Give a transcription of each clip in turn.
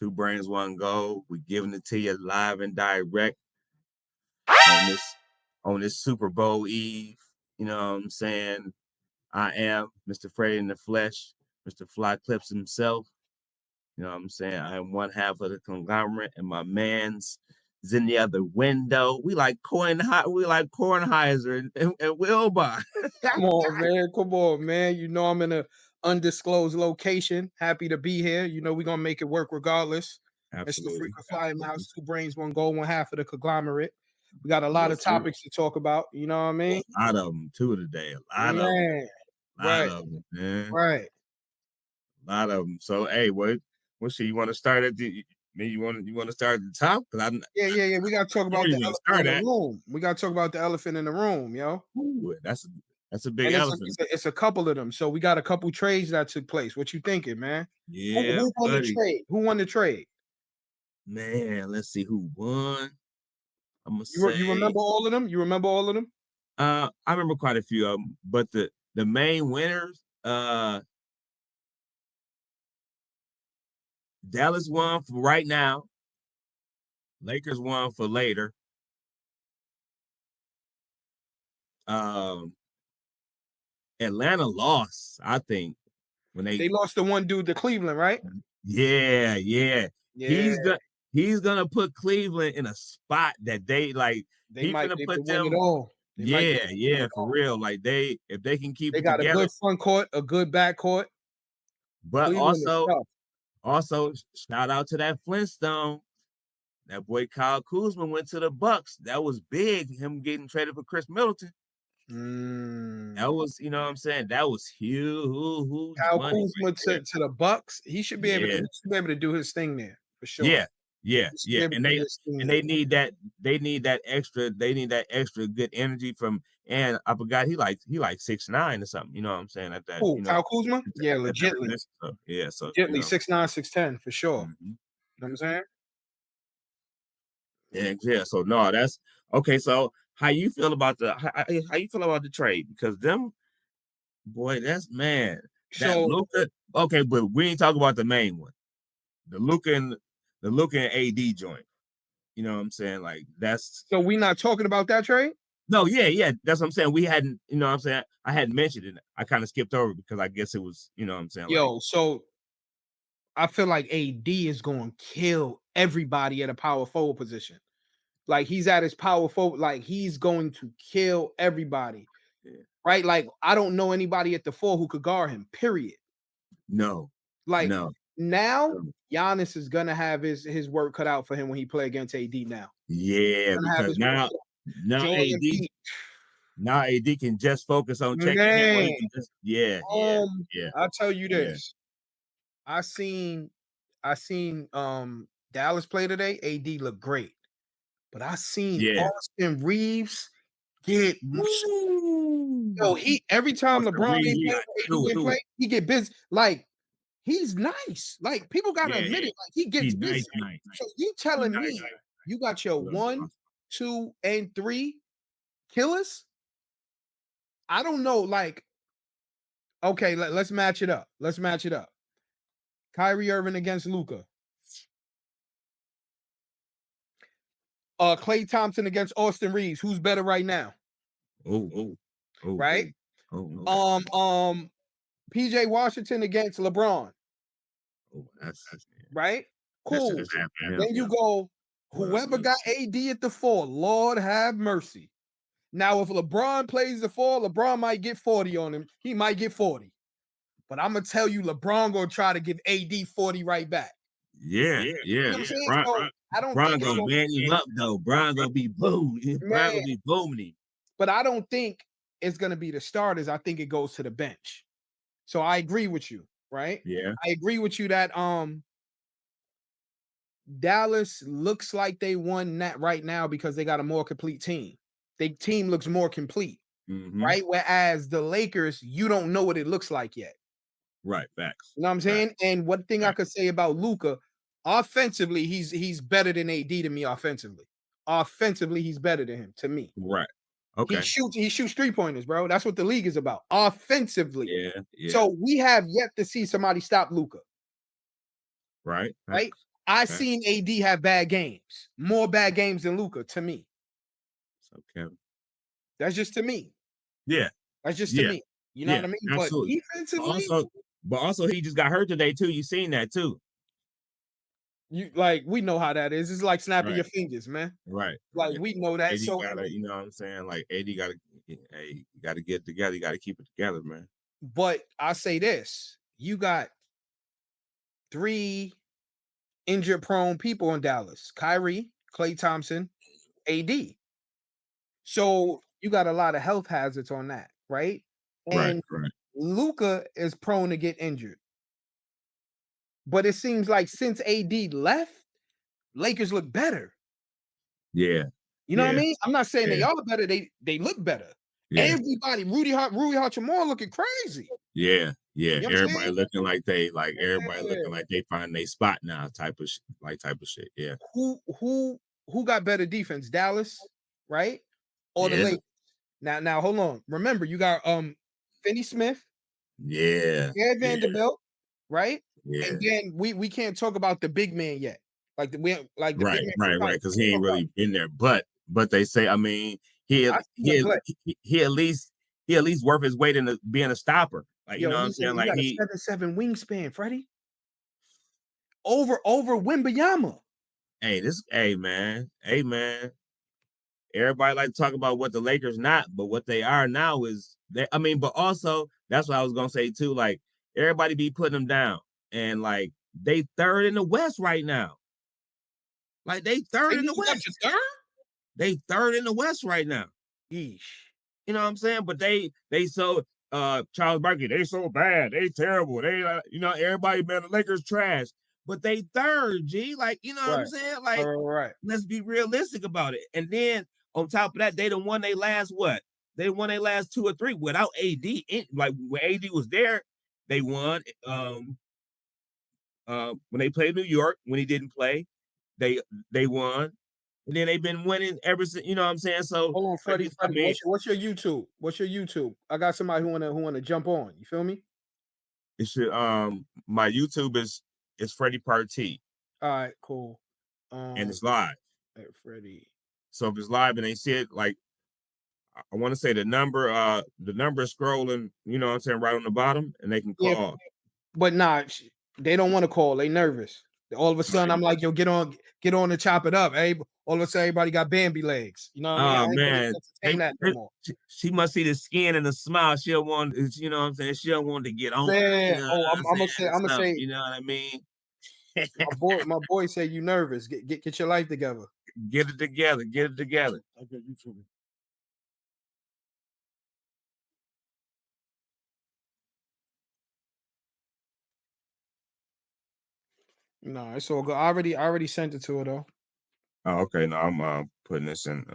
Two brains, one goal. We giving it to you live and direct on this Super Bowl Eve. You know what I'm saying? I am Mr. Freddy in the flesh, Mr. Fly Clips himself. You know what I'm saying? I am one half of the conglomerate, and my man's is in the other window. We like Kornheiser and Wilbur. Come on, man. You know I'm in a undisclosed location. Happy to be here. You know we're gonna make it work regardless. It's the Absolutely. frequent flyer mouse, two brains, one goal, one half of the conglomerate. We got a lot of topics to talk about. You know what I mean? A lot of them too today. A lot of them, man. Right. A lot of them. So, hey, what shit you want to start at the? You want to start at the top? Yeah. We got to talk about the elephant in the room. We got to talk about the elephant in the room, yo. Ooh, that's a big elephant. It's a couple of them. So we got a couple trades that took place. What you thinking, man? Yeah. Who won the trade? Who won the trade? Man, let's see who won. I'm gonna say you remember all of them? I remember quite a few of them, but the main winners, Dallas won for right now. Lakers won for later. Atlanta lost, I think, when they lost the one dude to Cleveland, right? Yeah. He's gonna put Cleveland in a spot that they like. They might put them. It all. For real. Like if they can keep they got together, a good front court, a good back court. But also shout out to that Flintstone. That boy Kyle Kuzma went to the Bucks. That was big. Him getting traded for Chris Middleton. That was, you know what I'm saying? That was huge. Kyle Kuzma to the Bucks. He should be able to do his thing there for sure. Yeah. And they need that. They need that extra good energy from. And I forgot he like 6'9" or something. You know what I'm saying? At that. Kyle Kuzma? Yeah, legitly. So 6'9", 6'10" for sure. Mm-hmm. You know what I'm saying? Yeah. So no, that's okay. So how you feel about the trade? Because them, boy, that's man. That Luka. Okay, but we ain't talking about the main one. The Luka and AD joint. You know what I'm saying? Like that's. So we not talking about that trade? No, yeah. That's what I'm saying. We hadn't, you know what I'm saying? I hadn't mentioned it. I kind of skipped over because I guess it was, you know what I'm saying? So I feel like AD is going to kill everybody at a power forward position. Like he's at his power forward, like he's going to kill everybody. Yeah. Right? Like I don't know anybody at the 4 who could guard him, period. No. Now Giannis is gonna have his work cut out for him when he play against AD now. Yeah, because now AD can just focus on checking him. I'll tell you this. I seen Dallas play today. AD looked great. But I seen Austin Reeves get every time LeBron play, he get busy. Like he's nice. Like people gotta admit it. Like he gets busy. Nice. So you telling me you got your 1, 2, and 3 killers? I don't know. Like, okay, let's match it up. Kyrie Irving against Luka. Klay Thompson against Austin Reeves. Who's better right now? Right? PJ Washington against LeBron. That's right? Cool. Then you go, whoever got AD at the 4, Lord have mercy. Now, if LeBron plays the 4, LeBron might get 40 on him. He might get 40. But I'm going to tell you, LeBron going to try to give AD 40 right back. Yeah. You know what I'm saying? I don't think gonna man you up though. Bron gonna be booming. Bron gonna be booming. But I don't think it's gonna be the starters. I think it goes to the bench. So I agree with you, right? Yeah. I agree with you that Dallas looks like they won that right now because they got a more complete team. Their team looks more complete, right? Whereas the Lakers, you don't know what it looks like yet. Right, facts. You know what I'm saying? And one thing I could say about Luka, offensively, he's better than AD to me. Offensively, he's better than him to me. Right. Okay. He shoots 3-pointers, bro. That's what the league is about. Offensively. Yeah. So we have yet to see somebody stop Luka. Right. Right. I seen AD have bad games, more bad games than Luka to me. Okay. That's just to me. Yeah. That's just to me. You know what I mean? Absolutely. But defensively, but also he just got hurt today too. You seen that too. You like we know how that is. It's like snapping your fingers, man. Right. Like we know that. AD So gotta, you know what I'm saying? Like AD gotta, hey, you gotta get together. You gotta keep it together, man. But I say this: you got 3 injured prone people in Dallas: Kyrie, Klay Thompson, AD. So you got a lot of health hazards on that, right? And Right. Luka is prone to get injured. But it seems like since AD left, Lakers look better. Yeah. You know what I mean? I'm not saying they Yeah. are better. They look better. Yeah. Everybody, Rui Hachimura looking crazy. Yeah. You know what I'm Everybody saying? looking like everybody looking like they find their spot now, type of shit. Yeah. Who got better defense? Dallas, right? Or the Yeah. Lakers? Now hold on. Remember, you got Finney Smith, Yeah. Ed Vanderbilt, right? Yeah. And then we can't talk about the big man yet. Like the big man from Right. college. Because he ain't really been there. But they say, I mean, he I see him play. at least worth his weight in being a stopper. Like, you Yo, know what I'm saying? he Like got a 7'7" wingspan, Freddie. Over Wembanyama. Hey man. Everybody like to talk about what the Lakers not, but what they are now is they. I mean, but also that's what I was gonna say too. Like everybody be putting them down, and like they third in the West right now. Like they third in the West. They third in the West right now. Yeesh. You know what I'm saying? But they so Charles Barkley, they so bad, they terrible. They everybody, man, the Lakers trash. But they third, G. Like, you know what I'm saying? Like, Right. let's be realistic about it. And then on top of that, they done won their last what? They won their last 2 or 3 without AD. Like when AD was there, they won. When they played New York, when he didn't play, they won. And then they've been winning ever since, you know what I'm saying? So Hold on, Freddie. I mean, What's your YouTube? What's your YouTube? I got somebody who wanna jump on. You feel me? it should my YouTube is Freddie Part T. All right, cool. And it's live. Freddie. So if it's live and they see it, like I want to say the number is scrolling, you know what I'm saying, right on the bottom, and they can Yeah, call. but nah, they don't want to call. They nervous. All of a sudden, I'm like, yo, get on and chop it up. Hey, all of a sudden, everybody got Bambi legs. You know what I mean? I Oh ain't man, entertain that no more. she must see the skin and the smile. She'll want, you know what I'm saying. She'll want to get on. Yeah. You know Oh, what I'm gonna say. you know what I mean. My boy said you nervous. Get your life together. Get it together. Get it together. Okay, YouTube. No, it's all good. I already sent it to her though. Oh, okay. No, I'm putting this in.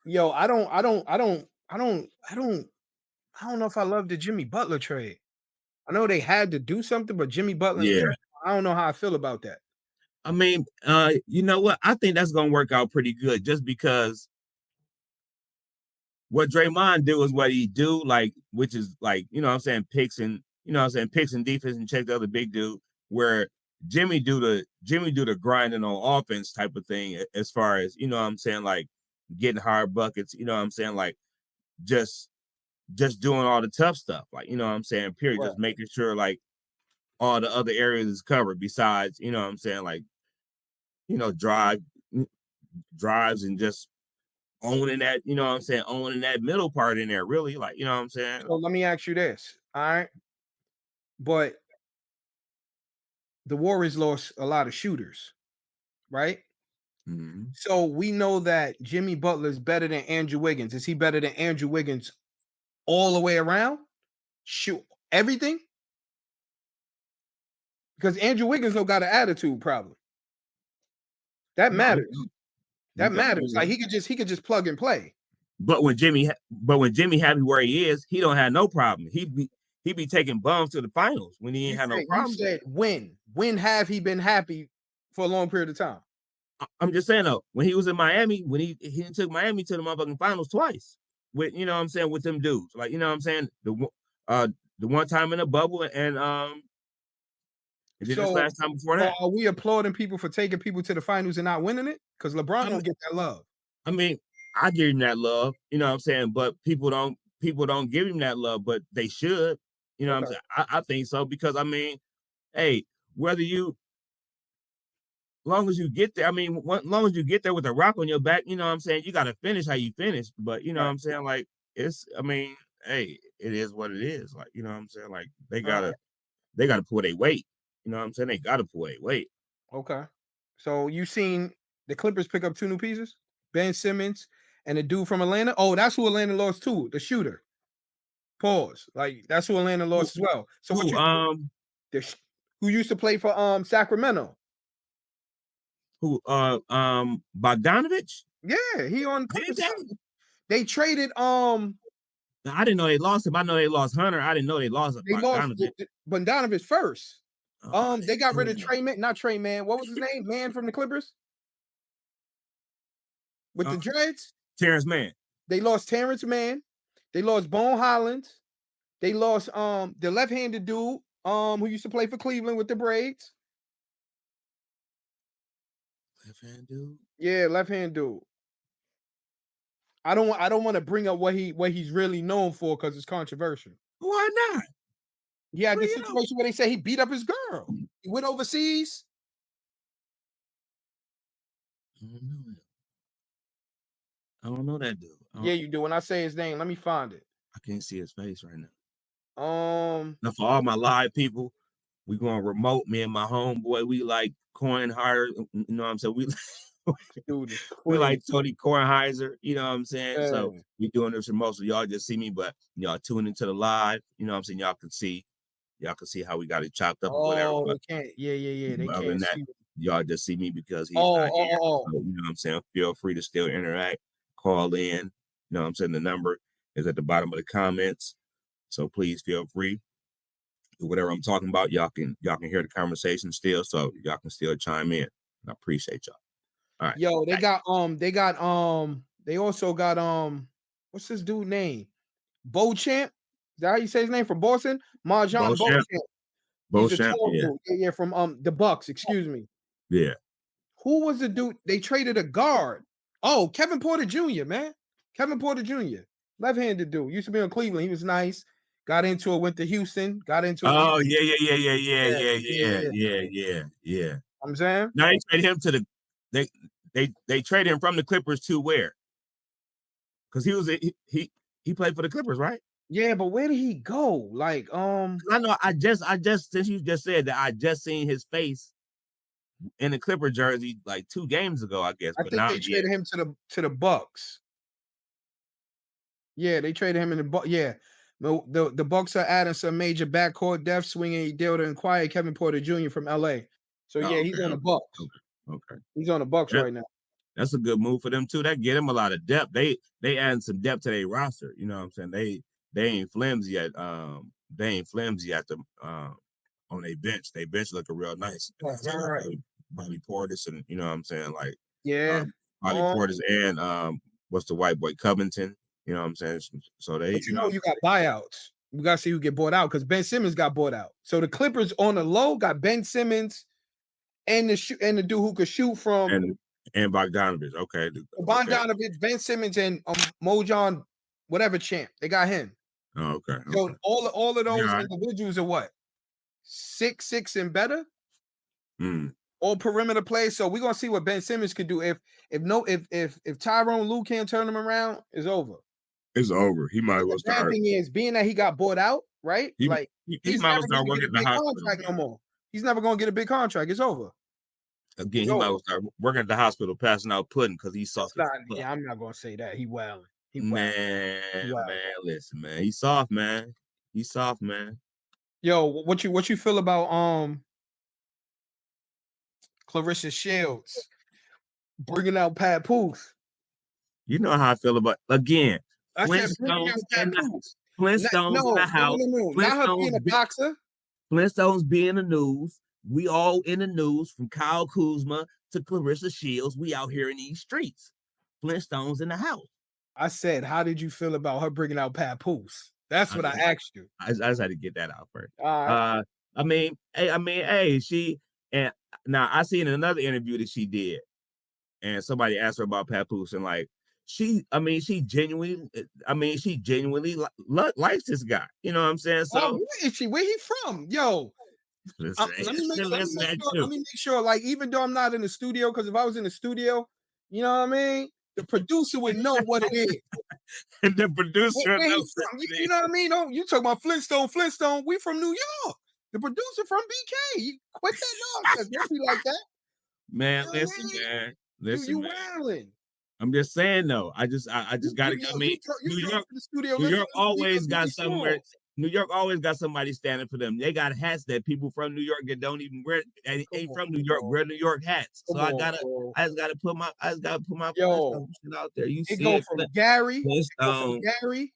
Yo, I don't know if I love the Jimmy Butler trade. I know they had to do something, but Jimmy Butler, Yeah. I don't know how I feel about that. I mean, you know what? I think that's gonna work out pretty good, just because what Draymond do is what he do, like, which is like, you know what I'm saying, picks and picks and defense and check the other big dude, where Jimmy do the grinding on offense type of thing, as far as, you know what I'm saying, like getting hard buckets, you know what I'm saying, like just doing all the tough stuff, like, you know what I'm saying, period, Right. just making sure like all the other areas is covered, besides, you know what I'm saying, like, you know, drives and just owning that, you know what I'm saying, owning that middle part in there, really, like, you know what I'm saying. So let me ask you this, all right? But the Warriors lost a lot of shooters, right? Mm-hmm. So we know that Jimmy Butler is better than Andrew Wiggins. Is he better than Andrew Wiggins all the way around? Shoot, everything? Because Andrew Wiggins don't got an attitude problem. That matters. That matters. Like he could just plug and play. But when Jimmy happy where he is, he don't have no problem. He be taking bums to the finals when he ain't had no problem. You said when have he been happy for a long period of time? I'm just saying though, when he was in Miami, when he took Miami to the motherfucking finals twice with, you know what I'm saying, with them dudes, like, you know what I'm saying, The one time in the bubble, and then this last time before that. Are we applauding people for taking people to the finals and not winning it? Because LeBron don't get that love. I mean, I give him that love, you know what I'm saying? But people don't give him that love, but they should. You know what I'm saying? I think so, because I mean, hey, whether you long as you get there, I mean, long as you get there with a rock on your back, you know what I'm saying? You gotta finish how you finish. But you know what I'm saying? Like, I mean, hey, it is what it is. Like, you know what I'm saying? Like, they gotta pull their weight. You know what I'm saying? They gotta pull their weight. Okay. So you seen the Clippers pick up 2 new pieces? Ben Simmons and the dude from Atlanta. Oh, that's who Atlanta lost to, the shooter. Pause. Like, that's who Atlanta lost as well. So what you who used to play for Sacramento? Who Bogdanovich? Yeah, he on Clippers. They traded I didn't know they lost him. I know they lost Hunter. I didn't know they lost Bogdanovich first. They got rid of Trey Man, not Trey Man. What was his name? Man from the Clippers? With the dreads? Terrence Mann. They lost Terrence Mann. They lost Bone Hollins. They lost the left-handed dude who used to play for Cleveland with the braids. Left-hand dude? Yeah, left-hand dude. I don't want to bring up what he's really known for because it's controversial. Why not? Yeah, the situation where they say he beat up his girl. He went overseas. I don't know that dude. Yeah, you do. When I say his name, let me find it. I can't see his face right now. Now for all my live people, we going remote. Me and my homeboy, we like Kornheiser. You know what I'm saying? We like Tony Kornheiser. You know what I'm saying? Yeah. So we doing this remote, so y'all just see me, but y'all tune into the live. You know what I'm saying? Y'all can see how we got it chopped up or whatever. They can't. Yeah. They can't see. Y'all just see me because he's not here. So, you know what I'm saying? Feel free to still interact, call in. You know what I'm saying? The number is at the bottom of the comments. So please feel free. Whatever I'm talking about, y'all can hear the conversation still, so y'all can still chime in. I appreciate y'all. All right. Yo, they also got what's this dude name? Beauchamp. Is that how you say his name, from Boston? Marjon Beauchamp. Beauchamp, yeah, from the Bucks, excuse me. Yeah. Who was the dude? They traded a guard. Oh, Kevin Porter Jr., man. Kevin Porter Jr. Left-handed dude. Used to be in Cleveland. He was nice. Got into it, went to Houston, got into it. Oh, yeah. I'm saying? Now they traded him to they traded him from the Clippers to where? Because he played for the Clippers, right? Yeah, but where did he go? Like, I know I just since you just said that, I just seen his face in the Clipper jersey like 2 games ago, I guess. I think they traded him to the Bucks. Yeah, they traded him in the Bucks. Yeah. The Bucks are adding some major backcourt depth, swinging a deal to acquire Kevin Porter Jr. from LA. So yeah, he's on the Bucks. Okay. He's on the Bucks right now. That's a good move for them too. That get them a lot of depth. They adding some depth to their roster. You know what I'm saying? They ain't flimsy at on their bench. Their bench looking real nice. Right. Bobby Portis, and you know what I'm saying? Like, Bobby Portis and what's the white boy, Covington. You know what I'm saying? So they, you got buyouts. We gotta see who get bought out, because Ben Simmons got bought out. So the Clippers on the low got Ben Simmons and the dude who could shoot from and Bogdanovich. Okay. Bogdanovich, Ben Simmons, and Mojon, whatever champ. They got him. Oh, okay. So all of those individuals are what? 6'6" and better? All perimeter plays. So we're gonna see what Ben Simmons could do. If Tyronn Lue can't turn him around, it's over. It's over. He might as well start. The bad thing is, being that he got bought out, right? He might as well start working at the hospital no more. He's never gonna get a big contract. It's over. Again, he might as well start working at the hospital, passing out pudding because he's soft. Yeah, I'm not gonna say that. He wilding. Man, listen, man. He's soft, man. Yo, what you feel about Clarissa Shields bringing out Papoose? You know how I feel about, again, Flintstones in the house. No. Not her being a boxer. Flintstones being in the news. We all in the news, from Kyle Kuzma to Clarissa Shields. We out here in these streets. Flintstones in the house. I said, how did you feel about her bringing out Papoose? That's what I asked you. I just had to get that out first. All right. Hey, she and now I seen another interview that she did, and somebody asked her about Papoose, and like she genuinely, likes this guy. You know what I'm saying? Oh, So where is she? Where he from? Yo, listen, let me make sure. Like, even though I'm not in the studio, because if I was in the studio, you know what I mean, the producer would know what it is. And the producer Where he knows from? You know what I mean? Oh, you talking about Flintstone? We from New York. The producer from BK. You quit that nonsense. Don't be like that. Man, You know what listen, I mean? man. You Listen, man. wilding. I'm just saying though. I just gotta. You talk to the studio. New Listen York to the studio, always got be somewhere. sure. New York always got somebody standing for them. They got hats that people from New York that don't even wear, and ain't from New York, wear New York hats. So I just gotta put my Yo, Flintstone shit out there. You it see go it, from Gary. It go from Flintstone, Gary to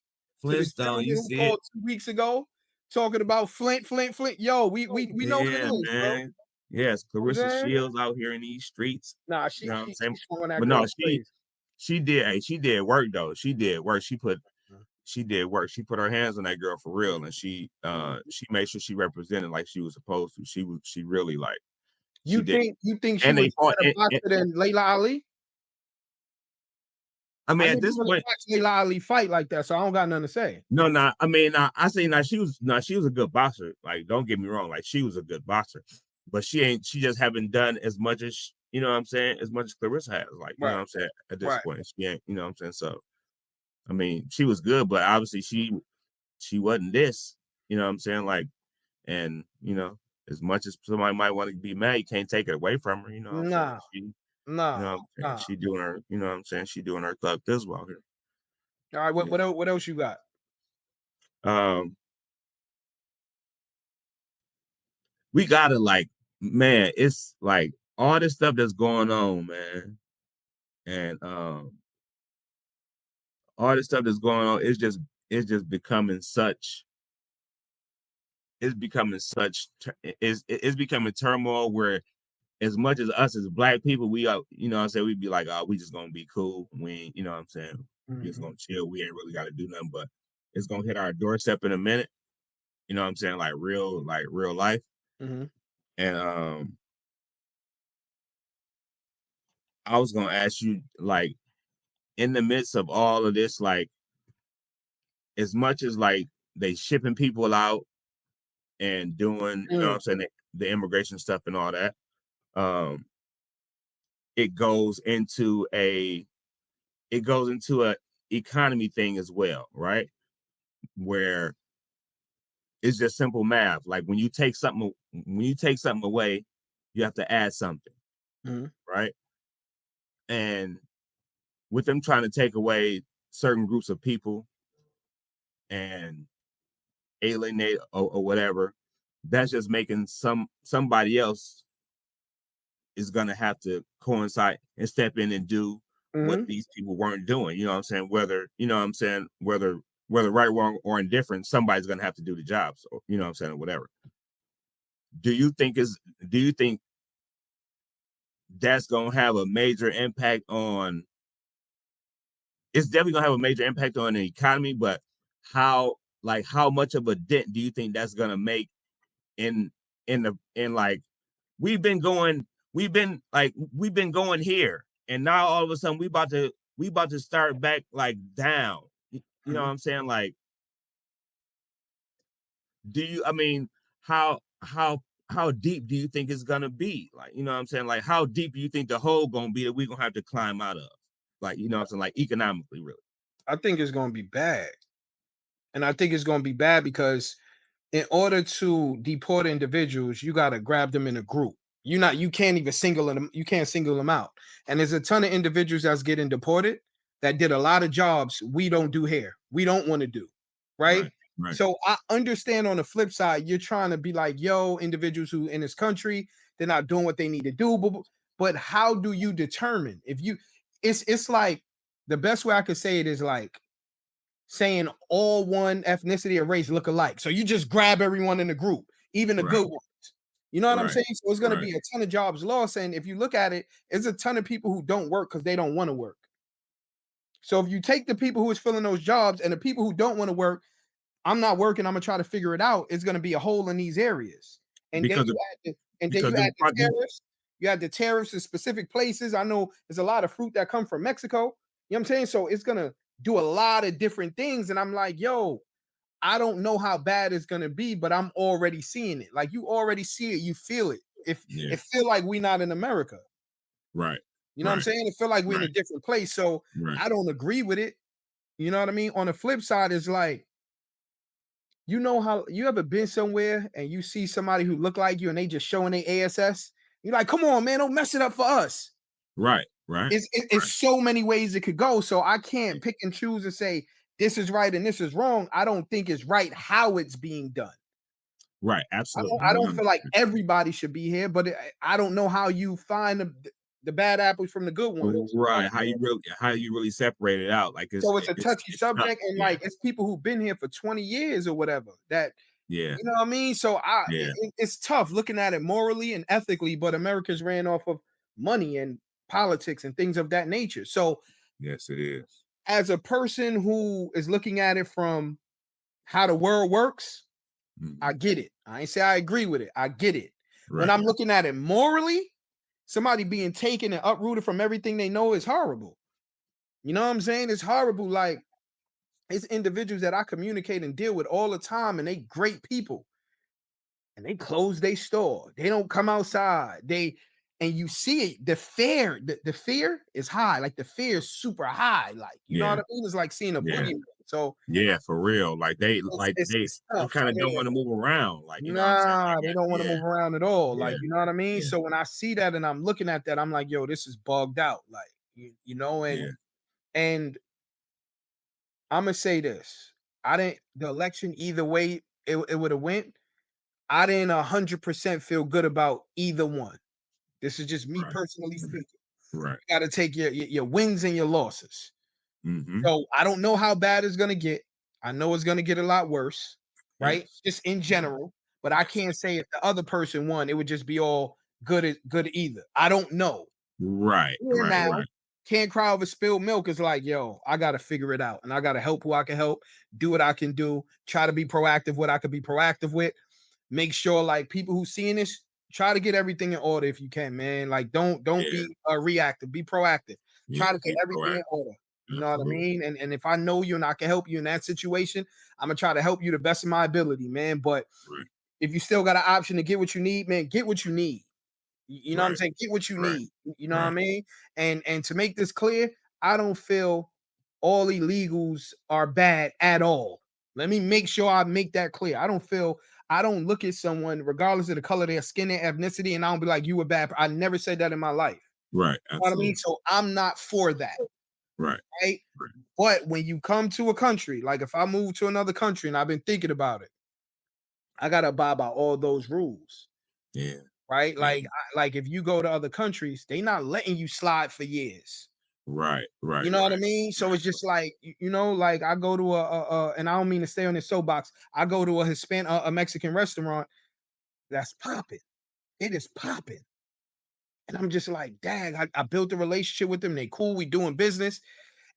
the Flintstone. gentleman You who see it? called 2 weeks ago talking about Flint. Yo, we know what it Yeah, is, bro. man. Yes, You know what Clarissa I'm saying? Shields out here in these streets. Nah, You know what I'm saying? she's throwing that But no, girl crazy. she did. Hey, she did work though. She did work. She did work. She put her hands on that girl for real, and she made sure she represented like she was supposed to. She really like she did. You think she And was they fought. a better boxer than Layla Ali? I mean, I at never this really point, watched Layla Ali fight like that, so I don't got nothing to say. no, no. I mean, I say now she was a good boxer. Like, don't get me wrong. Like, she was a good boxer, but she ain't. She just haven't done as much as you know what I'm saying. As much as Clarissa has. Like, you know Right, what I'm saying. At this right. point, she ain't. You know what I'm saying. So, I mean, she was good, but obviously she wasn't this. You know what I'm saying. Like, and as much as somebody might want to be mad, you can't take it away from her. You know what I'm saying. Nah, She, you nah, know what I'm saying. nah. She doing her. You know what I'm saying. She doing her thug thistle out here. All right, Yeah. what else you got? We gotta like, man, it's like all this stuff that's going on, man, and all this stuff that's going on. It's just becoming such. It's becoming such. It's becoming turmoil where as much as us as black people, we are, you know what I'm saying, we'd be like, oh, we just gonna be cool. We ain't, you know what I'm saying? We just gonna chill. We ain't really gotta do nothing, but it's gonna hit our doorstep in a minute. You know what I'm saying? Like real life. Mm-hmm. And I was gonna ask you, like, in the midst of all of this, like, as much as like they shipping people out and doing, you know what I'm saying, the immigration stuff and all that, um, it goes into a economy thing as well, right? Where it's just simple math. Like when you take something away, you have to add something, Mm-hmm. right? And with them trying to take away certain groups of people and alienate or whatever, that's just making somebody else is gonna have to coincide and step in and do what Mm-hmm. these people weren't doing. You know what I'm saying? Whether right, wrong, or indifferent, somebody's gonna have to do the job. So you know what I'm saying, or whatever. Do you think that's gonna have a major impact on it's definitely gonna have a major impact on the economy, but how much of a dent do you think that's gonna make in like we've been going here, and now all of a sudden we about to start back like down. You know what I'm saying? Like, do you? I mean, how deep do you think it's gonna be? Like, you know what I'm saying? Like, how deep do you think the hole gonna be that we're gonna have to climb out of? Like, you know what I'm saying? Like, economically, really. I think it's gonna be bad. And I think it's gonna be bad because in order to deport individuals, you gotta grab them in a group. You can't even you can't single them out. And there's a ton of individuals that's getting deported that did a lot of jobs we don't do here. We don't want to do. Right? Right. So I understand on the flip side, you're trying to be like, yo, individuals who in this country, they're not doing what they need to do. But how do you determine if you it's like the best way I could say it is like saying all one ethnicity or race look alike. So you just grab everyone in the group, even the good ones. You know what I'm saying? So it's going to be a ton of jobs lost. And if you look at it, it's a ton of people who don't work because they don't want to work. So if you take the people who is filling those jobs and the people who don't want to work, I'm not working, I'm gonna try to figure it out, it's gonna be a hole in these areas. And then you add the tariffs. You add the tariffs in specific places. I know there's a lot of fruit that come from Mexico. You know what I'm saying? So it's gonna do a lot of different things. And I'm like, yo, I don't know how bad it's gonna be, but I'm already seeing it. Like you already see it, you feel it. If it feel like we not in America. Right. You know what I'm saying? It feel like we're in a different place. So I don't agree with it. You know what I mean? On the flip side, it's like, you know how you ever been somewhere and you see somebody who look like you and they just showing their ASS? You're like, come on, man, don't mess it up for us. Right. It's so many ways it could go. So I can't pick and choose and say this is right and this is wrong. I don't think it's right how it's being done. Right. Absolutely. I don't feel like everybody should be here, but I don't know how you find the bad apples from the good ones. Right. How you really separate it out. Like So it's a touchy subject, and like it's people who've been here for 20 years or whatever that you know what I mean? So it's tough looking at it morally and ethically, but America's ran off of money and politics and things of that nature. So yes, it is. As a person who is looking at it from how the world works, I get it. I ain't say I agree with it. I get it. When I'm looking at it morally, somebody being taken and uprooted from everything they know is horrible. You know what I'm saying? It's horrible. Like, it's individuals that I communicate and deal with all the time, and they great people. And they close their store. They don't come outside. And you see it, the fear is high. Like the fear is super high. Like, you know what I mean? It's like seeing a boogeyman. So for real. Like they kind of don't want to move around. Like, you know what I'm saying? Like, they don't want to move around at all. Like, you know what I mean? So when I see that and I'm looking at that, I'm like, yo, this is bugged out. Like, you know, and I'm gonna say this. The election either way it would have went. I didn't 100% feel good about either one. This is just me personally speaking. Right. You got to take your wins and your losses. Mm-hmm. So I don't know how bad it's gonna get. I know it's gonna get a lot worse, right? Just in general. But I can't say if the other person won, it would just be all good either. I don't know. Right. Can't cry over spilled milk is like, yo, I got to figure it out. And I got to help who I can help, do what I can do, try to be proactive, what I could be proactive with. Make sure, like, people who seeing this, try to get everything in order if you can, man. Like, don't be reactive, be proactive. Try to get everything in order. You know what I mean? And if I know you and I can help you in that situation, I'm gonna try to help you the best of my ability, man. But if you still got an option to get what you need, man, get what you need. You know what I'm saying? Get what you need. You know what I mean? And to make this clear, I don't feel all illegals are bad at all. Let me make sure I make that clear. I don't look at someone, regardless of the color of their skin, their ethnicity, and I don't be like, you a bad. I never said that in my life. Right. You know what I mean? So I'm not for that. Right. But when you come to a country, like if I move to another country and I've been thinking about it, I gotta abide by all those rules. Yeah. Right? Like if you go to other countries, they not letting you slide for years. Right. You know what I mean? So it's just like, you know, like I go to and I don't mean to stay on this soapbox. I go to a Mexican restaurant that's popping. It is popping. And I'm just like, dang, I built a relationship with them. They cool. We doing business.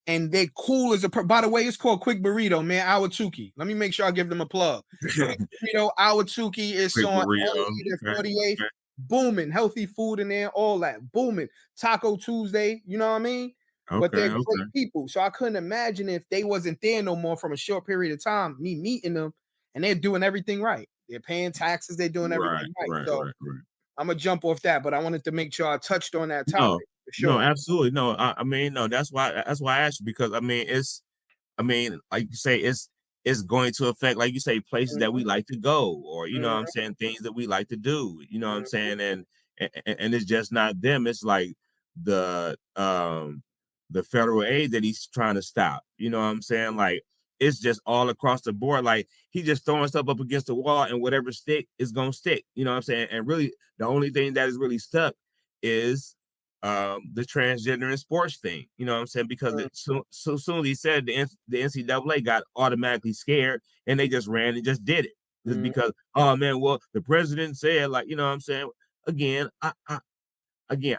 And they cool as by the way, it's called Quick Burrito, man. Awatuki. Let me make sure I give them a plug. Quick Burrito, Awatuki is on 48th. Booming, healthy food in there, all that. Booming. Taco Tuesday, you know what I mean? But they're great people. So I couldn't imagine if they wasn't there no more from a short period of time, me meeting them, and they're doing everything right. They're paying taxes, they're doing everything right. So I'm gonna jump off that, but I wanted to make sure I touched on that topic. No, absolutely. No, I mean, no, that's why I asked you, because I mean, like you say, it's going to affect, like you say, places that we like to go, or you know what I'm saying, things that we like to do, you know what I'm saying, and it's just not them. It's like the federal aid that he's trying to stop. You know what I'm saying? Like, it's just all across the board. Like, he just throwing stuff up against the wall, and whatever stick is gonna stick. You know what I'm saying? And really, the only thing that is really stuck is the transgender in sports thing. You know what I'm saying? Because so soon as he said, the NCAA got automatically scared, and they just ran and just did it. Just because, oh man, well, the president said, like, you know what I'm saying? Again,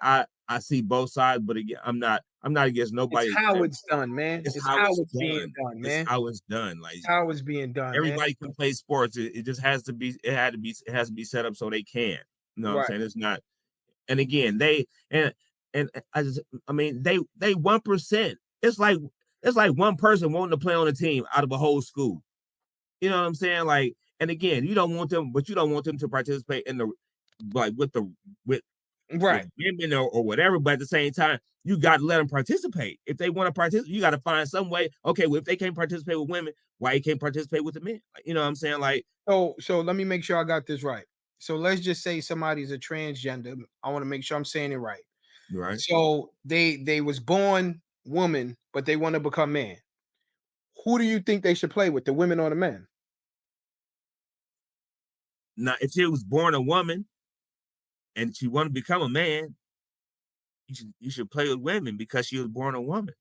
I see both sides, but again, I'm I'm not against It's nobody. how it's done, man. It's It's how how it's it's being done. done, It's man. how it's done. Like It's how it's being done, man. everybody can play sports. It just has to be. It has to be set up so they can. You know what I'm Right. saying? It's not. And again, and I mean, they 1%. It's like one person wanting to play on a team out of a whole school. You know what I'm saying? Like, and again, you don't want them, but you don't want them to participate in the like with Right. women or whatever. But at the same time, you got to let them participate. If they want to participate, you got to find some way. Okay, well, if they can't participate with women, why you can't participate with the men? Like, you know what I'm saying? Like, So let me make sure I got this right. So let's just say somebody's a transgender. I want to make sure I'm saying it right. right So they was born woman, but they want to become man. Who do you think they should play with, the women or the men? now, if she was born a woman and she want to become a man, you should play with women because she was born a woman.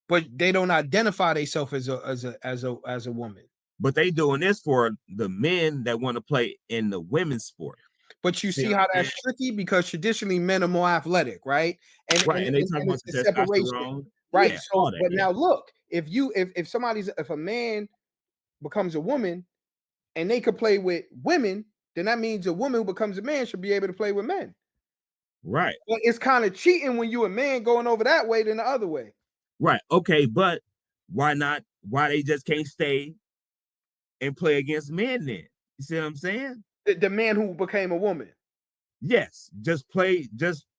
But they don't identify themselves as a woman. But they doing this for the men that want to play in the women's sport. But you See see what how I'm that's saying? tricky because traditionally men are more athletic, right? And Right, and and they and, talk and about it's the the separation, testosterone. right? Yeah, all So, that. but Yeah, now look, if a man becomes a woman and they could play with women, then that means a woman who becomes a man should be able to play with men. right, But it's kind of cheating when you a man going over that way than the other way. right. Okay, but why not? Why they just can't stay and play against men then? You see what I'm saying? The man who became a woman. Yes, just play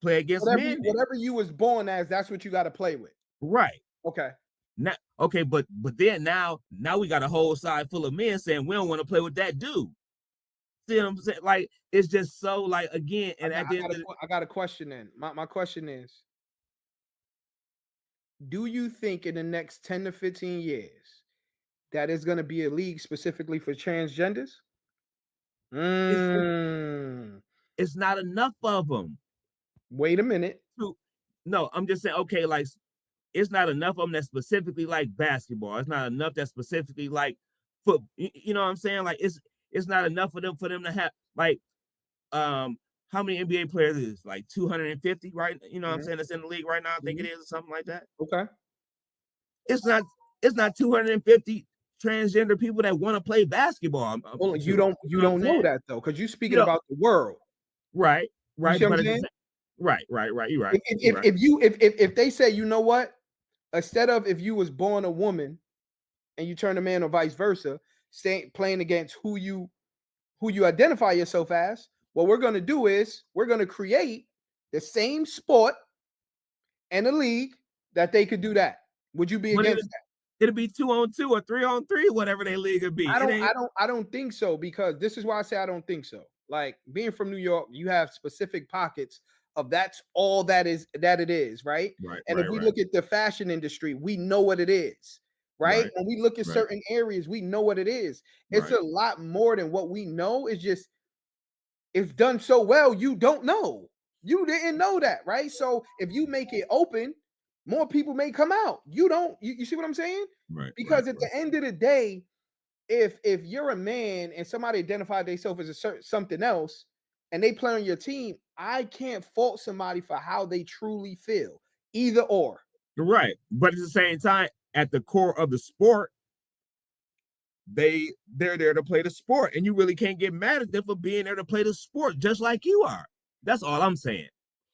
against men then. Whatever you was born as, that's what you got to play with. Right. Okay. Now, okay, but then now we got a whole side full of men saying we don't want to play with that dude. See what I'm saying? Like it's just so like again, and at the end of the I got a question then. My question is, do you think in the next 10 to 15 years that is going to be a league specifically for transgenders? it's Mm, it's not enough of them. wait a minute. No, I'm just saying, okay, like it's not enough of them that specifically like basketball. It's not enough that specifically like foot. You know what I'm saying? Like it's not enough for them to have like how many NBA players is like 250, right? You know what I'm Mhm, saying? That's in the league right now. I think it mhm. is or something like that. Okay. It's not it's not 250 transgender people that want to play basketball. Well, Shoot, you you know what I'm don't know saying? that though, because you're You speaking know, about the world. right, You right, see what I'm but it's the saying? same. Right. You're right. You're right. If they say, you know what, instead of if you was born a woman and you turn a man or vice versa, playing against who you identify yourself as, what we're going to do is we're going to create the same sport and a league that they could do that. Would you be But against that? it'll be 2-on-2 or 3-on-3, whatever their league would be. It ain't I don't think so, because this is why I say I don't think so. Like, being from New York, you have specific pockets of that's all that it is, right? right, And if right, we right, look at the fashion industry, we know what it is, right? right, When we look at right, certain areas, we know what it is. It's right. a lot more than what we know. It's just it's done so well, you don't know. You didn't know that, right? So if you make it open, more people may come out. You see what I'm saying? Right, right, Because at the right, end of the day, if you're a man and somebody identified themselves as a certain something else and they play on your team, I can't fault somebody for how they truly feel. Either or. right. But at the same time, at the core of the sport, they're there to play the sport, and you really can't get mad at them for being there to play the sport, just like you are. That's all I'm saying.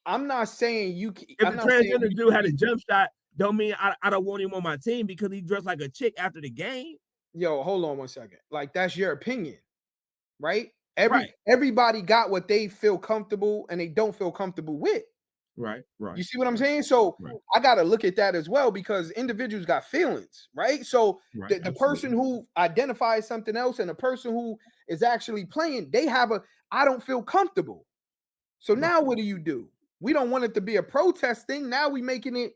I'm not saying If I'm the not saying transgender we dude should had a be. jump shot, don't mean I don't want him on my team because he dressed like a chick after the game. Yo, hold on one second. Like, that's your opinion, right? Right, Everybody got what they feel comfortable and they don't feel comfortable with. right, right, You see what I'm right, saying? So right, I got to look at that as well, because individuals got feelings, right? So right. the person Absolutely. who identifies something else and the person who is actually playing, they have I don't feel comfortable. So Right. now what do? We don't want it to be a protest thing. Now we making it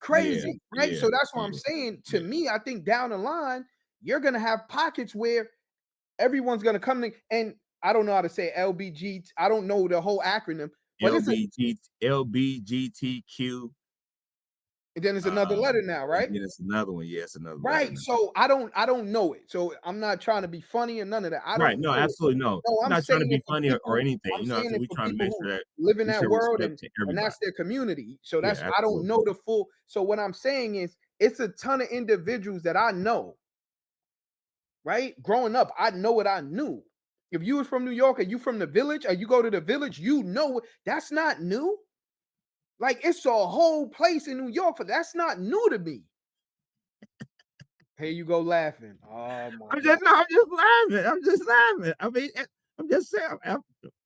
Yeah, crazy, right? yeah, So that's what I'm yeah, saying. To yeah. me, I think down the line, you're going to have pockets where everyone's going to come in, and I don't know how to say LBG. I don't know the whole acronym, but it's a LBGTQ. And then it's another letter now, right? Yeah, it's another one. Yes, another right. letter. So I don't know it. So I'm not trying to be funny or none of that. I Right. don't No, know it. absolutely no. No, We're I'm not trying to saying be it for funny or people. anything. I'm You know what I'm saying saying? it We're for trying to people make who sure that live in we that show world respect to and everybody. that's their community. So Yeah, that's I don't absolutely. know the full. So what I'm saying is it's a ton of individuals that I know. Right? Growing up, I know what I knew. If you was from New York or you from the village or you go to the village, you know that's not new. Like it's a whole place in New York for that's not new to me. Here you go laughing. Oh my I'm God. just no, I'm just laughing. I'm just laughing. I mean, I'm just saying.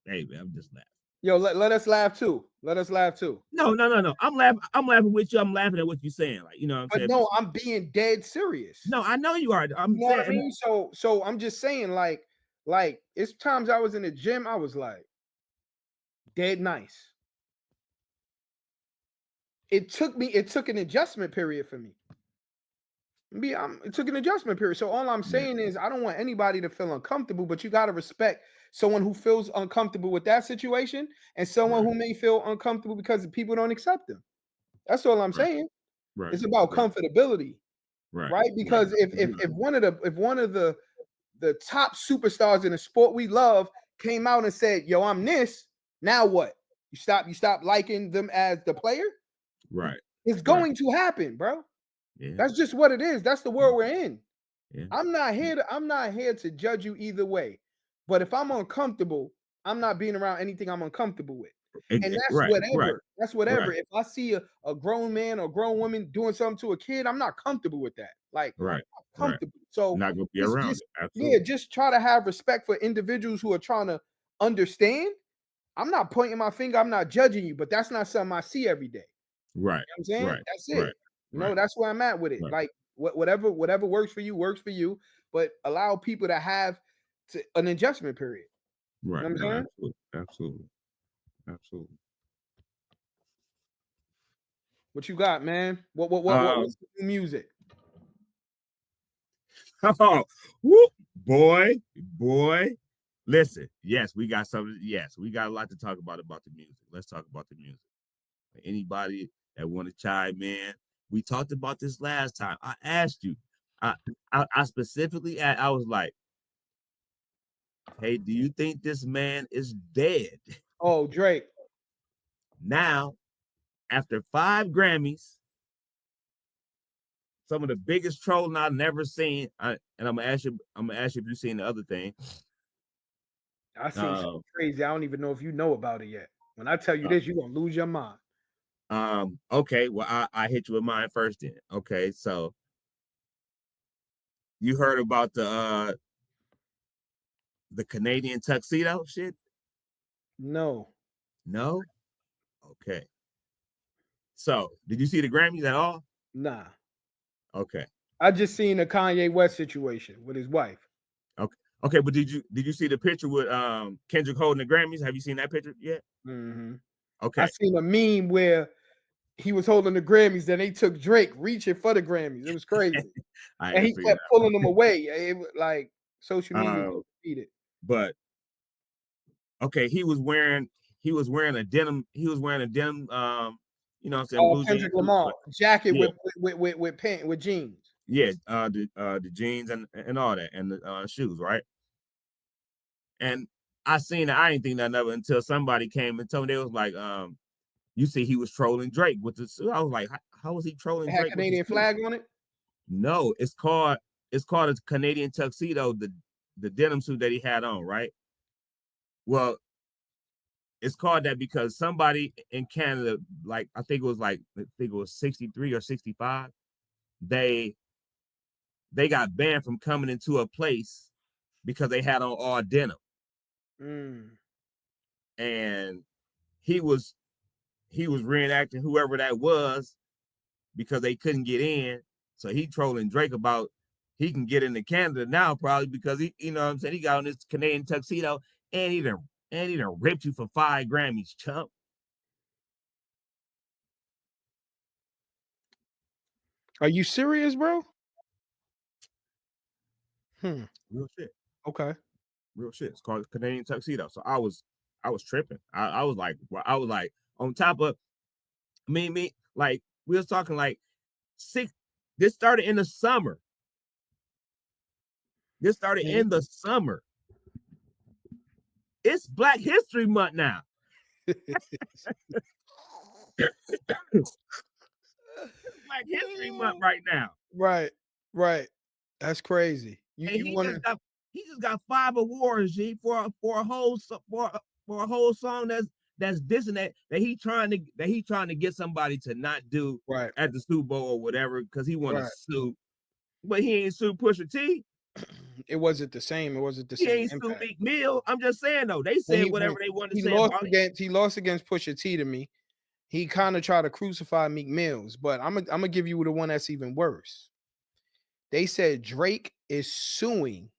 Hey man, I'm just laughing. Yo, let us laugh too. Let us laugh too. No, no, no, no. I'm laughing. I'm laughing with you. I'm laughing at what you're saying. Like, you know what I'm But saying? no, I'm being dead serious. No, I know you are. I'm You know what I saying. mean? So I'm just saying, like it's times I was in the gym, I was like dead nice. It took an adjustment period for me. It took an adjustment period. So all I'm Yeah, saying is I don't want anybody to feel uncomfortable, but you got to respect someone who feels uncomfortable with that situation and someone right, who may feel uncomfortable because people don't accept them. That's all I'm right, saying. right, It's about right, comfortability, right, right? right. Because if one of the top superstars in the sport we love came out and said, "Yo, I'm this," now what? You stop liking them as the player? Right, It's right. going to happen, bro. Yeah, That's just what it is. That's the yeah, world we're in. yeah, I'm not here to judge you either way. But if I'm uncomfortable, I'm not being around anything I'm uncomfortable with. And that's right, right, whatever. That's whatever. right, If I see a grown man or grown woman doing something to a kid, I'm not comfortable with that. Like right, I'm not right. comfortable. So Not gonna be just around just it. yeah, Absolutely. just try to have respect for individuals who are trying to understand. I'm not pointing my finger, I'm not judging you, but that's not something I see every day. Right, I'm saying? right, That's right, it. right, That's where I'm at with it. right, Like whatever works for you, but allow people to have an adjustment period. You right. know what I'm No, saying? absolutely, absolutely, absolutely. What you got, man? Um, What's the new music? oh, whoop, boy. Listen, yes, we got something. Yes, we got a lot to talk about the music. Let's talk about the music. Anybody that want to chime in? We talked about this last time. I asked you. I I specifically I was like, hey, do you think this man is dead? Oh, Drake. Now, after 5 Grammys, some of the biggest trolling I've never seen. And I'm gonna ask you. I'm gonna ask you if you've seen the other thing. I seen Uh, something crazy. I don't even know if you know about it yet. When I tell you this, you're gonna lose your mind. Okay. Well, I hit you with mine first. Then. Okay. So you heard about the Canadian tuxedo shit? No, No. Okay. So did you see the Grammys at all? nah. Okay. I just seen the Kanye West situation with his wife. Okay. Okay. But did you see the picture with Kendrick holding the Grammys? Have you seen that picture yet? Hmm. I Okay. seen a meme where he was holding the Grammys, then they took Drake reaching for the Grammys. It was crazy. I And didn't he see kept that. pulling them away. It was like social media Uh, beat it. but okay, he was wearing a denim you know what I'm saying, blue jeans Kendrick suit, Lamar but jacket yeah, with pant with jeans. yeah, the jeans and all that and the shoes, right? And I seen it, I didn't think nothing of it until somebody came and told me they was like, you see he was trolling Drake with the suit. I was like, how was he trolling It had Drake with the Canadian suit? flag on it. No, it's called a Canadian tuxedo, the denim suit that he had on, right? Well, it's called that because somebody in Canada, like I think it was 63 or 65, they they got banned from coming into a place because they had on all denim. Mm. And he was he was reenacting whoever that was because they couldn't get in. So he trolling Drake about he can get into Canada now, probably because he, you know what I'm saying, he got on this Canadian tuxedo and he done ripped you for 5 Grammys, chump. Are you serious, bro? Hmm. Real shit. Okay. Real shit. It's called Canadian tuxedo. So I was tripping. I was like, well, I was like, on top of me, like we was talking like six. This started in the summer. This started in the summer. It's Black History Month now. It's Black History Month right now. Right. That's crazy. He just got 5 awards, G, for a whole song that's dissing that he trying to get somebody to not do at the Super Bowl or whatever because he want to sue, but he ain't sue Pusha T. It wasn't the same. It wasn't the He same. Ain't sue Meek Mill. I'm just saying though. They said whatever they wanted to say about it. He lost against Pusha T to me. He kind of tried to crucify Meek Mills, but I'm gonna give you the one that's even worse. They said Drake is suing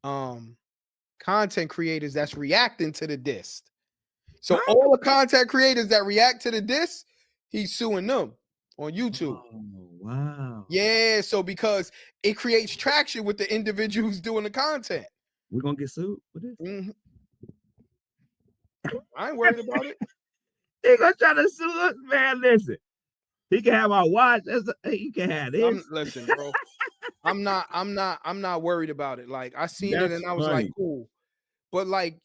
content creators that's reacting to the diss. So all the content creators that react to the diss, he's suing them on YouTube. Oh, wow. Yeah, so because it creates traction with the individuals doing the content. We're gonna get sued for this. I ain't worried about it. They gonna try to sue us, man. Listen, he can have our watch. He can have this. Listen, bro. I'm not worried about it. Like I seen it and I was like, cool. But like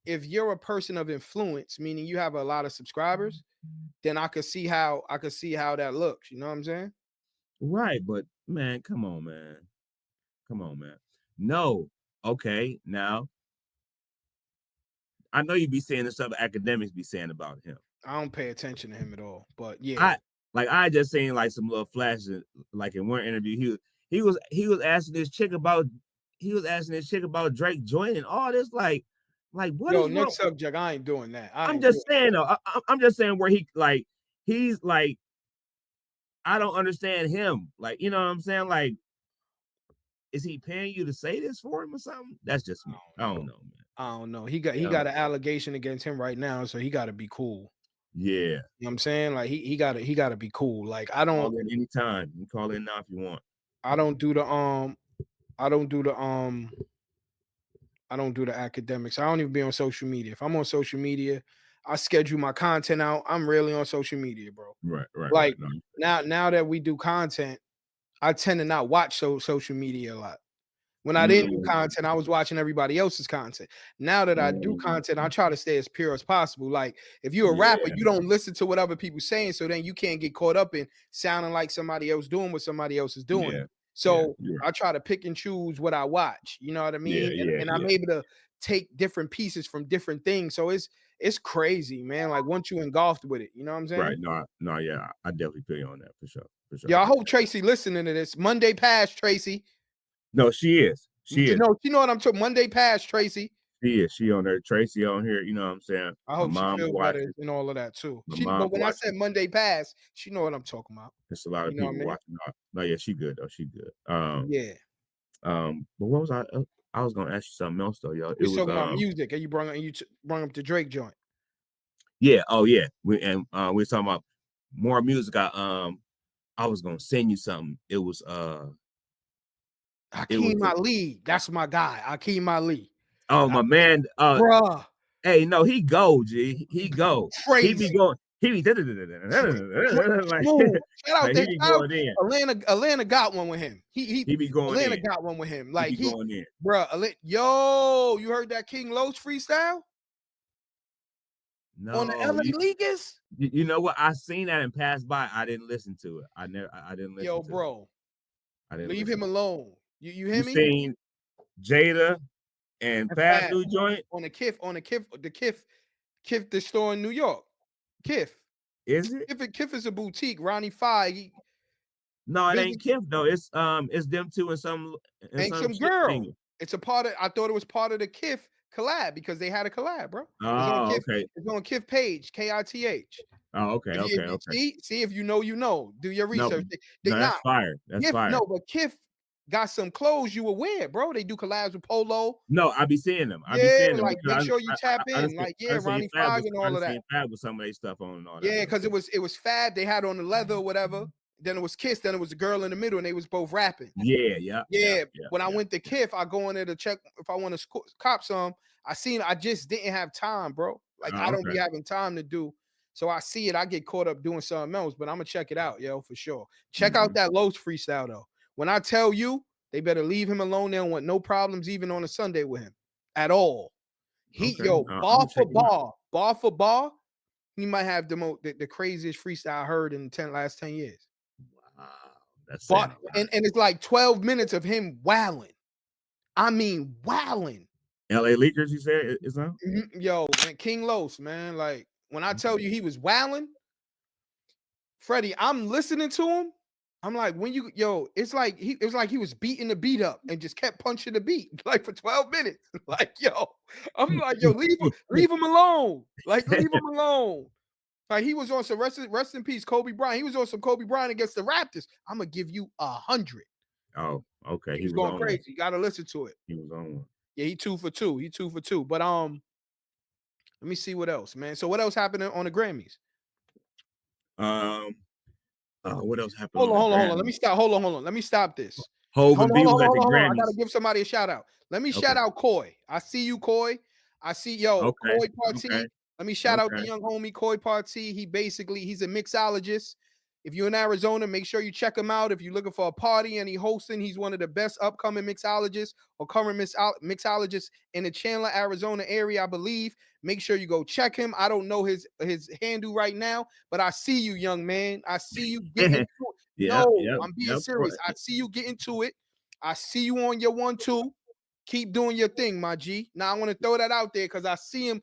if you're a person of influence, meaning you have a lot of subscribers, then I could see how that looks. You know what I'm saying? Right, but man, come on, man. No, okay, now I know you be saying the stuff academics be saying about him. I don't pay attention to him at all, but yeah, I just seen like some little flashes, like in one interview, he was asking this chick about Drake joining all this, like what? Yo, next subject, I ain't doing that. I'm just saying though. I'm just saying where he's like, I don't understand him. Like, you know what I'm saying? Like, is he paying you to say this for him or something? That's just me. I don't know, man. I don't know. He got an allegation against him right now, so he got to be cool. Yeah. You know what I'm saying? Like he got to be cool. Like I don't call in anytime. You can call in now if you want. I don't do the academics. I don't even be on social media. If I'm on social media, I schedule my content out. I'm really on social media, bro. Right. Like now that we do content, I tend to not watch social media a lot. When I didn't do content, I was watching everybody else's content. Now that I do content, I try to stay as pure as possible. Like if you're a rapper, you don't listen to what other people saying, so then you can't get caught up in sounding like somebody else doing what somebody else is doing. Yeah. So I try to pick and choose what I watch. You know what I mean? And I'm able to take different pieces from different things. So it's crazy, man. Like once you engulfed with it, you know what I'm saying? Right. No, yeah. I definitely feel you on that for sure. Yeah, I hope Tracy listening to this. Monday passed, Tracy. No, she is. You know what I'm talking. Monday passed, Tracy. She is. She on there. Tracy on here. You know what I'm saying? I hope she feels better and all of that too. But when I said Monday passed, she know what I'm talking about. There's a lot of people watching. No, yeah, she good though. She good. Yeah. But what was I was gonna ask you something else though, yo. We was talking about music, and you brought up the Drake joint. Yeah. Oh yeah. We were talking about more music. I was gonna send you something. It was Hakeem Ali. That's my guy. Hakeem Ali. Oh, my man. Bruh. Hey, no, he go, G. He go. Crazy. He be going. He be like, shout out he be going in. Atlanta got one with him. He be going Atlanta in. got one with him. Like he going in. Bruh, yo, you heard that King Los freestyle? No. On the LA Leaguers? You know what? I seen that and passed by. I didn't listen to it. I didn't listen Yo, to bro. it. I didn't leave him alone. You hear me? Seen Jada and Fab new joint on the Kif the store in New York. Kif. Is it? Kif is a boutique. Ronnie Five. No, it ain't Kif though. It's them two and some girl. Thing. It's a part of. I thought it was part of the Kif collab because they had a collab, bro. Oh, okay. It's on Kif page, KITH. Oh, okay, okay. See if you know, you know. Do your research. No, that's fire. That's fire. No, but Kif got some clothes you will wear, bro. They do collabs with Polo. No, I be seeing them. Like make sure you tap in. Ronnie Five and all of that. Fab with some of their stuff on and all that. Yeah, because it was Fab. They had on the leather or whatever. Then it was Kiss. Then it was the girl in the middle, and they was both rapping. Yeah. When I went to Kif, I go in there to check if I want to cop some. I just didn't have time, bro. Like I don't be having time to do So I see it, I get caught up doing something else, but I'm gonna check it out, yo, for sure. Check out that Los freestyle though. When I tell you, they better leave him alone. They don't want no problems even on a Sunday with him at all. I'm gonna check him out. Bar for bar, he might have the craziest freestyle I heard in the last 10 years. Wow, that's But and it's like 12 minutes of him wowing. I mean, wowing. LA Leakers, you said is that? Yo, man, King Los, man. Like when I tell you he was wowing, Freddie, I'm listening to him. I'm like, it's like he was beating the beat up and just kept punching the beat like for 12 minutes. Like, I'm like, leave him alone. Like, leave him alone. Like he was on some rest in peace, Kobe Bryant. He was on some Kobe Bryant against the Raptors. I'm gonna give you 100. Oh, okay. He was going crazy. You gotta listen to it. He was on one. Yeah, he 2 for 2. He 2 for 2. But let me see what else, man. So what else happened on the Grammys? What else happened? Hold on. Let me stop. Hold on. Let me stop this. Hold on. I gotta give somebody a shout out. Let me shout out Coy. I see you, Coy. I see Coy Party. Okay. Let me shout out the young homie Coy Party. He's a mixologist. If you're in Arizona, make sure you check him out. If you're looking for a party and he's one of the best upcoming mixologists or current mixologists in the Chandler, Arizona area, I believe. Make sure you go check him. I don't know his handle right now, but I see you, young man. I see you getting into it. I'm being serious. I see you getting to it. I see you on your 1-2. Keep doing your thing, my G. Now I want to throw that out there because I see him.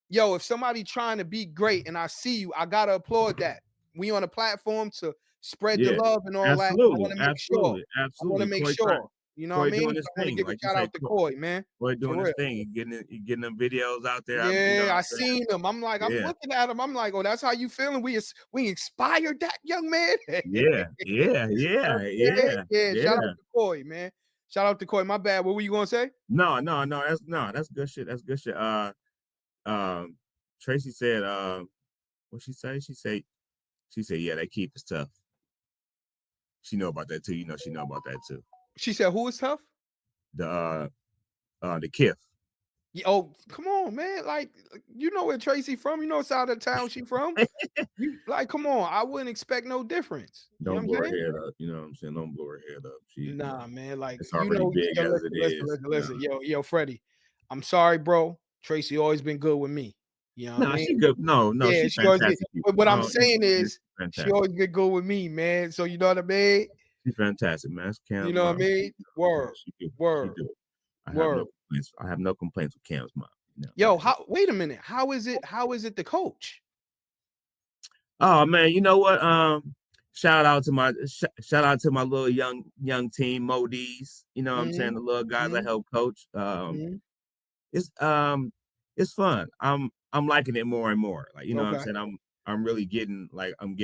Yo, if somebody trying to be great and I see you, I gotta applaud that. We on a platform to spread the love and all that. I want to make sure. I want to make sure. You know what I mean? I want to give a shout out to Coy, man. Boy, doing his thing. He's getting them videos out there. Yeah, I seen them. I'm like, I'm looking at him. I'm like, oh, that's how you feeling? We inspired that young man. Yeah. Shout out to Coy, man. Shout out to Coy. My bad. What were you gonna say? No. That's good shit. That's good shit. Tracy said, what she say? She said, yeah, that keep is tough. She know about that too. You know, she know about that too. She said, who is tough? The Kif. Oh, come on, man. Like, you know where Tracy from? You know what side of town she from? Come on. I wouldn't expect no difference. Don't blow her head up. You know what I'm saying? Don't blow her head up. Man. Like, it's already big as it is. Listen. Yo, Freddie. I'm sorry, bro. Tracy always been good with me. You know what I mean? She good. No, she's fantastic. But what I'm saying is, she always been good with me, man. So you know what I mean? She's fantastic, man. You know what I mean? Word. I have no complaints with Cam's mom. Yo, wait a minute. How is it the coach? Oh man, you know what? Shout out to my little young team, Modi's. You know what I'm saying? The little guys I help coach. It's fun. I'm liking it more and more. Like, you know what I'm saying? I'm really getting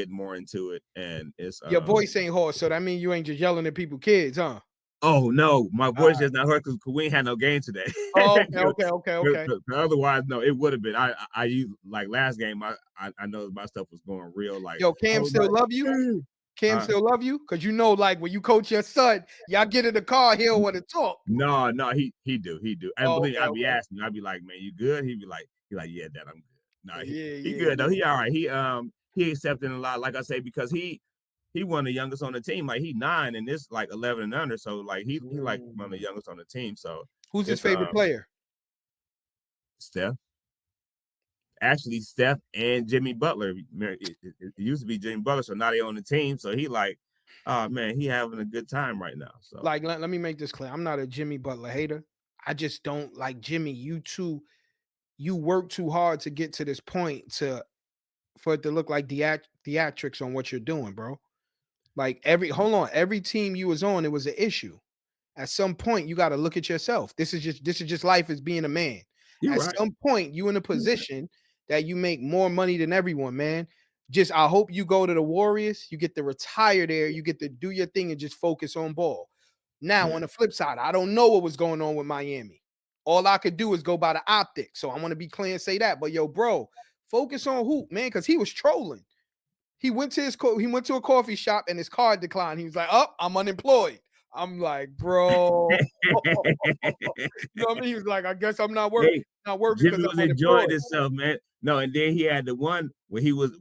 more into it, and it's your voice ain't hoarse, so that means you ain't just yelling at people, kids, huh? Oh no, my voice is not hurt because we ain't had no game today. Oh, okay. Otherwise, no, it would have been. I used like last game. I know my stuff was going real. Like, yo, Cam still love you. Cam still love you because you know, like when you coach your son, y'all get in the car, he don't want to talk. No, he do. And believe I'd be asking, I'd be like, man, you good? He'd be like, yeah, Dad, I'm good. No, he good though. He all right. He accepting a lot, like I say, because he one of the youngest on the team. Like he 9 and this like 11 and under. So like he like one of the youngest on the team. So who's his favorite player? Steph. Actually, Steph and Jimmy Butler. It used to be Jimmy Butler, so now they on the team. So he like, oh man, he having a good time right now. So like, let me make this clear. I'm not a Jimmy Butler hater. I just don't like Jimmy. You work too hard to get to this point for it to look like theatrics on what you're doing, bro. Like every team you was on, it was an issue. At some point, you got to look at yourself. This is just life as being a man. Some point, you in a position that you make more money than everyone, man. I hope you go to the Warriors, you get to retire there, you get to do your thing and just focus on ball. Now, on the flip side, I don't know what was going on with Miami. All I could do is go by the optics. So I want to be clear and say that. But yo, bro, focus on hoop, man, because he was trolling. He went to a coffee shop and his card declined. He was like, "Oh, I'm unemployed. I'm like, bro. You know what I mean? He was like, I guess I'm not Hey, working because Jimmy was I'm enjoying unemployed. himself, man. No, and then he had the one where he was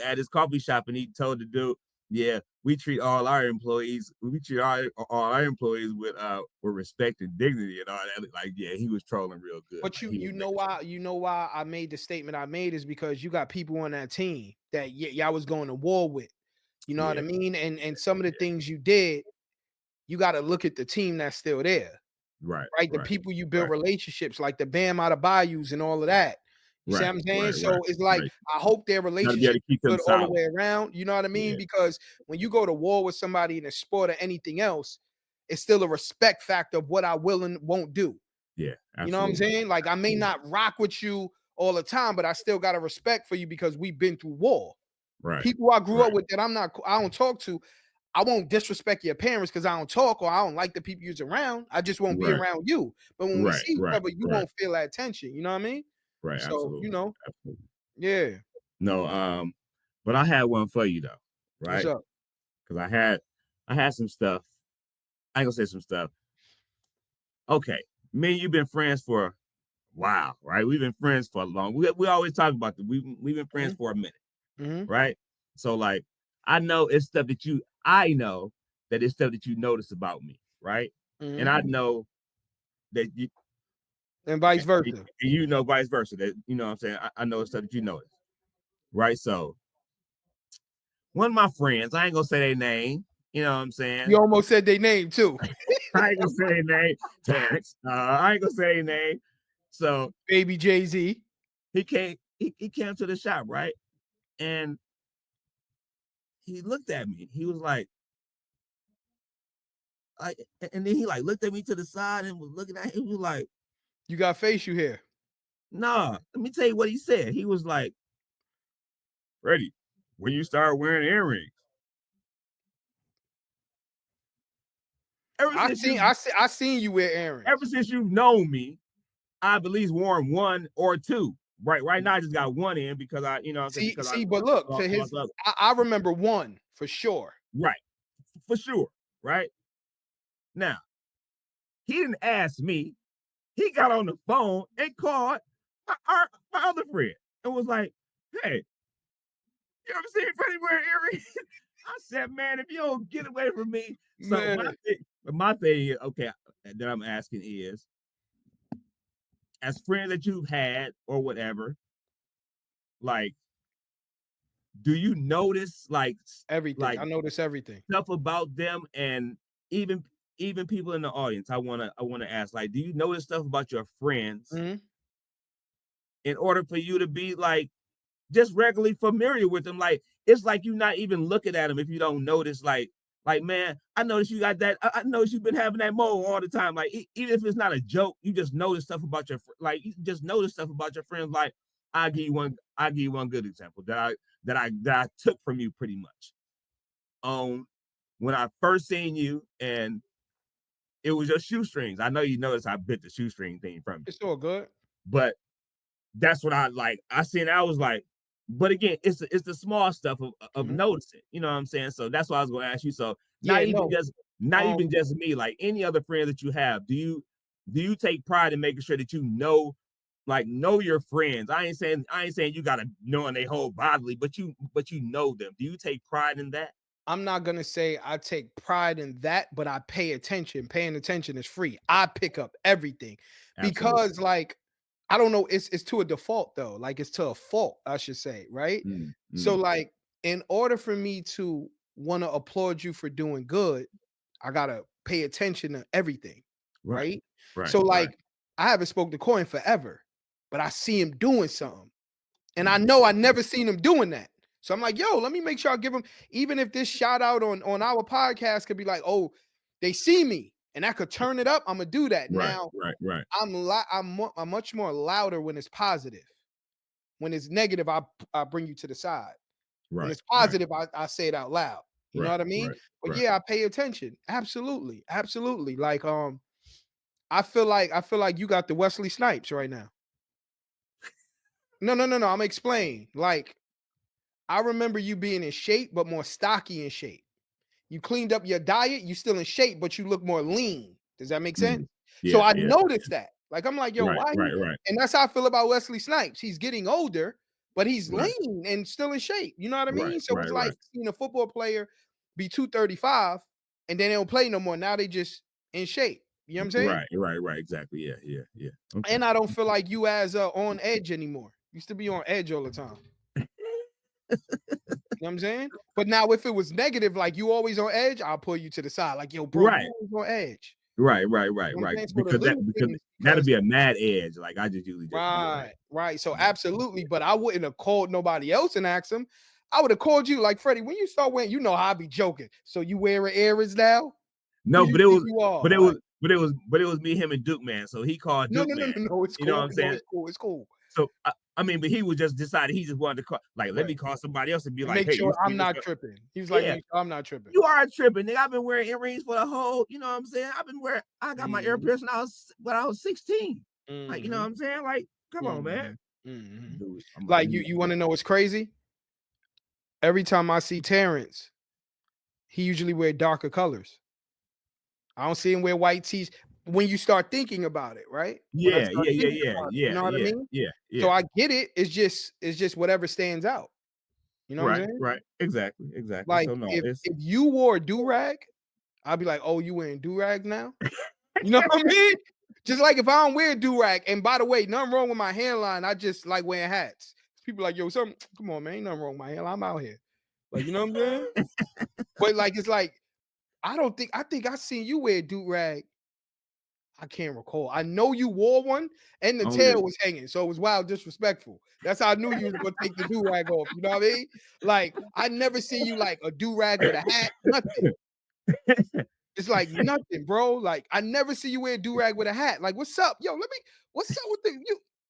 at his coffee shop and he told the dude, "Yeah, we treat all our employees, all our employees with respect and dignity and all that." Like, yeah, he was trolling real good. But Like, he was making you know why I made the statement I made is because you got people on that team that y'all was going to war with. You know what I yeah, mean? And some of the things you did, you got to look at the team that's still there, right, right? The right, people you build right, relationships, like the Bam out of Bayous and all of that. You see what right, I'm saying? right, right, So it's like right. I hope their Gotta be able relationship to keep them good all the solid. way around. You know what I mean? Yeah, Because when you go to war with somebody in a sport or anything else, it's still a respect factor of what I will and won't do. yeah, You know what I'm absolutely, saying? Like I may absolutely. not rock with you all the time, but I still got a respect for you because we've been through war. Right, People I grew up right, with that I don't talk to, I won't disrespect your parents because I don't talk or I don't like the people you're around. I just won't be right, around you. But when we right, see each right, other, you right, won't feel that tension. You know what I mean? right, So, absolutely, absolutely. yeah. No, but I had one for you though, What's right? up? Because I had some stuff. I ain't gonna say some stuff. Okay, me and you've been friends for a while, right? We've been friends for a long. We always talk about that. We've been friends Hmm. for a minute, Hmm. right? So like, I know that it's stuff that you notice about me, right? And Hmm. I know that And vice versa. you know vice versa. That you know what I'm saying. I know it's stuff that you notice, right? So one of my friends, I ain't gonna say their name. You know what I'm You saying? almost said their name too. I ain't gonna say their name, Terrence. I ain't gonna say their name. So Baby Jay-Z. he came to the shop, right? And he looked at me. He was like, and then he like looked at me to the side and was looking at him. He was like, You got facial hair. nah, let me tell you what he said. He was like, Freddie, when you start wearing earrings, ever since you I seen you wear ever earrings. since you've known me, I've at least worn one or two. Right now, I just got one in because you know what I'm saying, because But look, to I his love I remember one for sure. right for sure, right now. He didn't ask me. He got on the phone and called my other friend and was like, "Hey, you ever seen Freddie wear earrings?" I said, "Man, if you don't get away from me." So Man, my thing, okay, that I'm asking is, as friends that you've had or whatever, like, do you notice everything. like I notice everything. stuff about them and even people in the audience? I wanna ask, like, do you notice stuff about your friends Mhm. in order for you to be like just regularly familiar with them. Like it's like you're not even looking at them if you don't notice. Like man, I noticed you got that. I noticed you've been having that mole all the time. Like even if it's not a joke, you just notice stuff about like you just notice stuff about your friends. Like I give you one good example that I took from you pretty much. When I first seen you and it was your shoestrings. I know you noticed I bit the shoestring thing from you, It's all good. but that's what I like. I seen it, I was like, but again, it's the small stuff of Mhm. noticing. You know what I'm saying? So that's what I was gonna ask you. So Yeah, no. not Um, even just me, like any other friends that you have, do you take pride in making sure that you know your friends? I ain't saying you gotta knowing they whole bodily, but you know them. Do you take pride in that? I'm not gonna say I take pride in that, but I pay attention. Paying attention is free. I pick up everything Absolutely. because, like, I don't know. It's to a default though. Like it's to a fault, I should say, right? Mm, So, mm. like, in order for me to want to applaud you for doing good, I gotta pay attention to everything, Right, right? right, So, right, like, I haven't spoke to Coin forever, but I see him doing something. And I know I never seen him doing that. So I'm like, yo, let me make sure I give him, even if this shout out on our podcast could be like, oh, they see me and I could turn it up. I'm gonna do that. right, Now right, right, I'm much more louder when it's positive. When it's negative, I bring you to the side. When right, it's right, positive, I say it out loud. You know right, what I mean? right, But right. yeah, I pay attention. Absolutely. Absolutely. Like I feel like you got the Wesley Snipes right now. No, no, no, no. I'm explaining. Like I remember you being in shape, but more stocky in shape. You cleaned up your diet, you still in shape, but you look more lean. Does that make sense? So Yeah, I yeah. noticed that. Like, I'm like, yo, Right, why right, you right. and that's how I feel about Wesley Snipes. He's getting older, but he's Right, lean and still in shape. You know what I right, mean? So right, it's like right. seeing a football player be 235 and then they don't play no more. Now they just in shape. You know what I'm saying? Right, right, right. Exactly. Yeah, yeah, yeah. Okay. And I don't feel like you as on edge anymore. You used to be on edge all the time. You know what I'm saying? But now if it was negative, like you always on edge, I'll pull you to the side. Like, yo, bro, you Right, always on edge. right, right, right, You know what I'm right. saying? So the Because little because things, that'd because be a mad edge. Like I just usually just be like, right, right. So yeah, absolutely, but I wouldn't have called nobody else and asked them. I would have called you, like Freddie, when you start wearing, you know how I be joking. So you wearing earrings now? Who no, you but it think was, you are? but it Like, was, but it was me, him, and Duke Man. So he called no, Duke no, no, Man. no, no. It's You know what cool. I'm No, saying? it's cool. It's cool. So I mean, but he was just decided he just wanted to call. Like, let Right. me call somebody else and be And like, make hey, you sure see I'm this? not tripping. He was like, Yeah, make sure I'm not tripping. you are tripping, nigga. I've been wearing earrings for the whole. You know what I'm saying? I've been wearing. I got my ear Mm-hmm. pierced when I was 16. Like, you know Mm-hmm. what I'm saying? Like, come on, man. Mm-hmm. Mm-hmm. Dude, I'm like, Like you want to know what's crazy? Every time I see Terrence, he usually wear darker colors. I don't see him wear white tees when you start thinking about it, right? When I yeah, start yeah, yeah, thinking yeah, about it, you yeah, know what I yeah, mean? yeah, So yeah. I get it. It's just whatever stands out. You know what I'm Right, saying? right. Exactly, exactly. Like So no, it's if you wore a do-rag, I'd be like, oh, you wearing do-rag now? You know what I mean? Just like if I don't wear do-rag, and by the way, nothing wrong with my hairline. I just like wearing hats. People like, yo, something, come on, man, ain't nothing wrong with my hairline. I'm out here. Like, you know what I'm saying? But like it's like I think I seen you wear do-rag. I can't recall. I know you wore one and the only tail was hanging, so it was wild disrespectful. That's how I knew you was gonna take the do-rag off. You know what I mean? Like I never see you like a do-rag with a hat, nothing. It's like nothing, bro. Like I never see you wear a do-rag with a hat. Like, what's up? Yo, what's up with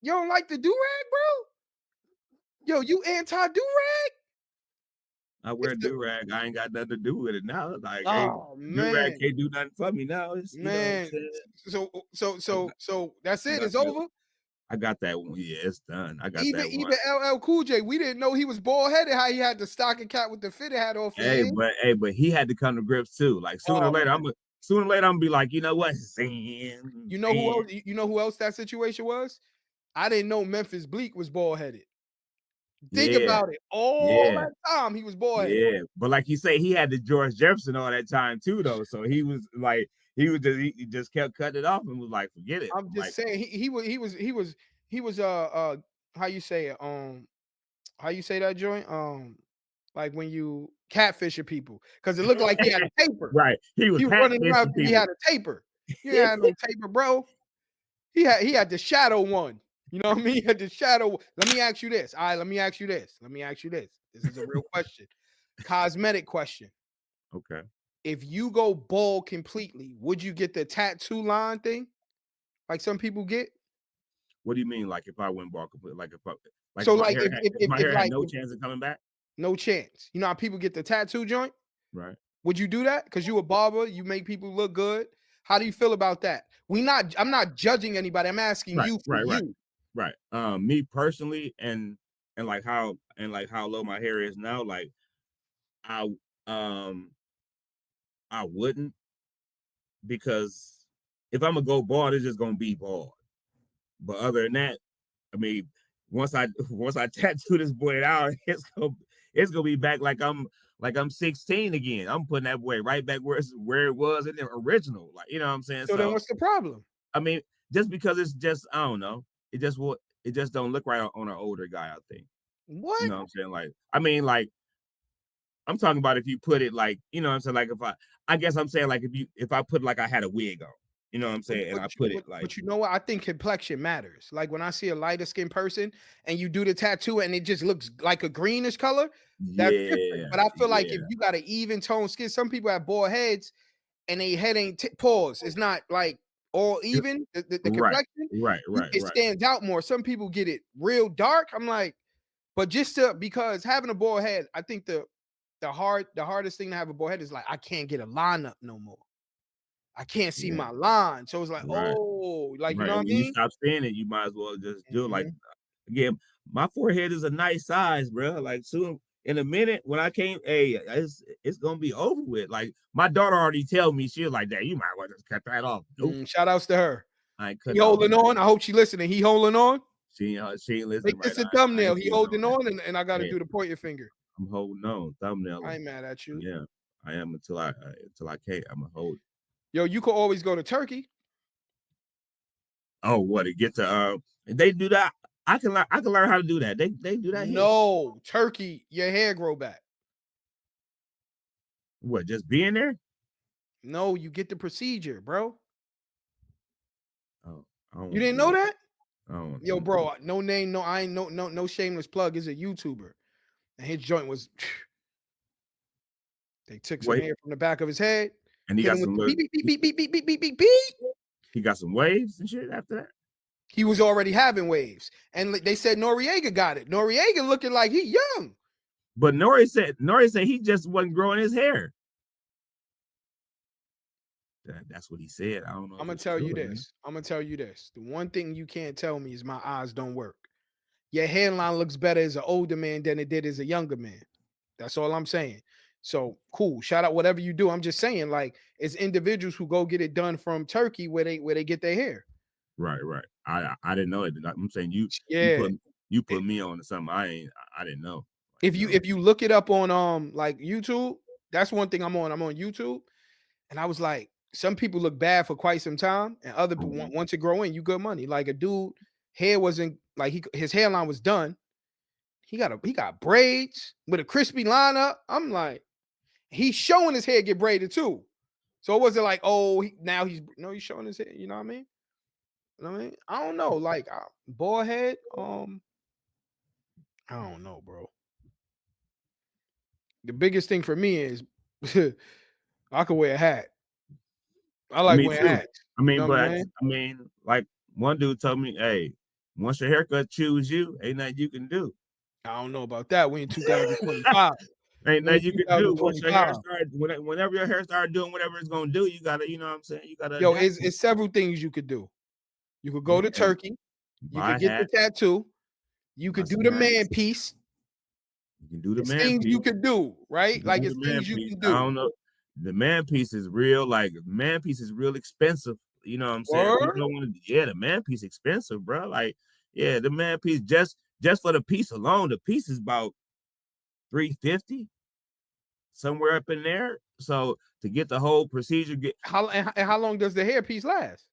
you don't like the do-rag, bro? Yo, you anti-do-rag? I wear It's the do-rag. I ain't got nothing to do with it now. Like, hey, oh do-rag man, can't do nothing for me now. It's you know what I'm man. saying? So so I so got so that's I it. got It's that over. I got that one. Yeah, it's done. I got Even that one. even LL Cool J, we didn't know he was bald headed. How he had the stocking cap with the fitted hat off for years. Hey, but he had to come to grips too. Like Oh man, sooner or later I'm gonna be like, you know what? Zan, you know who Zan. else? You know who else that situation was? I didn't know Memphis Bleak was bald headed. Think Yeah, about it. All yeah. that time he was bald headed. Yeah, but like you say, he had the George Jefferson all that time too, though. So he was like, he just kept cutting it off and was like, forget it. I'm I'm just like, saying he was how you say it how you say that joint like when you catfishing people because it looked like he had a taper. right, he was He was running around catfishing thinking he people. had a taper. You ain't had no taper, bro. He had the shadow one. You know what I mean? He had the shadow. Let me ask you this. All right, let me ask you this. Let me ask you this. This is a real question. Cosmetic question. Okay, If you go bald completely, would you get the tattoo line thing? Like some people get? what do you mean? Like if I went ball complete, like So like if my hair had no chance of coming back, no chance. You know how people get the tattoo joint? right? Would you do that? Because you a barber, you make people look good. How do you feel about that? I'm not judging anybody. I'm asking Right, you for right, right, you. right. Me personally, and like how low my hair is now, like I um I wouldn't because if I'm gonna go bald, it's just gonna be bald. But other than that, I mean, once I tattoo this boy out, it's gonna be back like I'm 16 again. I'm putting that boy right back where it was in the original. Like, you know what I'm saying? So then So what's the problem? I mean, just because it's just I don't know, it just don't look right on an older guy, I think. You What? know what I'm saying? Like, I mean, like I'm talking about if you put it like, you know what I'm saying? Like I guess I'm saying like if I put like I had a wig on, you know what I'm But saying? And but I you put it but like, but you know what? I think complexion matters. Like when I see a lighter skinned person and you do the tattoo and it just looks like a greenish color, that's different. yeah, But I feel like if yeah, you got an even tone skin, some people have bald heads and they head ain't pause. It's not like all even. The right, complexion, right, right, it right. stands out more. Some people get it real dark. I'm like, but just to because having a bald head, I think the hardest thing to have a bald head is like I can't get a lineup no more. I can't see Yeah, my line. So it's like, right, oh, like you right. know what And I when you mean? stop saying it, you might as well just do it. Like Mhm. again, my forehead is a nice size, bro. Like soon, in a minute when I came, hey, it's gonna be over with. Like my daughter already tell me, she was like, "Dad, you might well just cut that off." Nope. Shout outs to her. I ain't He cutting off. holding on. I hope she listening. He holding on. She ain't listening Make right this a now. thumbnail. He holding on, and I got to Hey, do the pointer finger. I'm holding on, thumbnail. I ain't mad at you. Yeah, I am until I can't. I'm gonna hold. Yo, you could always go to Turkey. Oh, what to get to? They do that. I can learn how to do that. They do that here. No, Turkey, your hair grow back. What? Just being there? No, you get the procedure, bro. Oh, You didn't know that? Oh, Yo, bro, no name, no, I ain't no shameless plug. Is a YouTuber, and his joint was. They took some hair from the back of his head, and he got some beep beep beep beep beep beep beep beep beep. He got some waves and shit after that. He was already having waves, and they said Noriega got it. Noriega looking like he young, but Nori said he just wasn't growing his hair. That's what he said. I don't know. I'm gonna tell you this. I'm gonna tell you this. The one thing you can't tell me is my eyes don't work. Your hairline looks better as an older man than it did as a younger man. That's all I'm saying. So cool. Shout out whatever you do. I'm just saying, like, it's individuals who go get it done from Turkey where they get their hair. Right. I didn't know it. I'm saying you put me on to something I didn't know. If you look it up on like YouTube, that's one thing I'm on. I'm on YouTube, and I was like, some people look bad for quite some time, and other people once it grow in, you good money. Like a dude, hair wasn't like his hairline was done. He got braids with a crispy lineup. I'm like, he's showing his hair get braided too. So it wasn't like, oh, he's showing his hair. You know what I mean? You know what I mean? I don't know. Like bald head. I don't know, bro. The biggest thing for me is I could wear a hat. I like wearing hats. I mean, like one dude told me, hey, once your haircut choose you, ain't nothing you can do. I don't know about that. We in 2025. Ain't nothing you can do once your hair start. Whenever your hair start doing whatever it's gonna do, you gotta, you know what I'm saying? You gotta. Yo, it's several things you could do. You could go to Turkey. You could get the tattoo. You could do the man piece. You can do the man things piece. You could do, right? Like it's things you can do. I don't know. The man piece is real. Like man piece is real expensive. You know what I'm saying? The man piece expensive, bro. Like, yeah, the man piece just for the piece alone, the piece is about $350, somewhere up in there. So to get the whole procedure, how long does the hair piece last?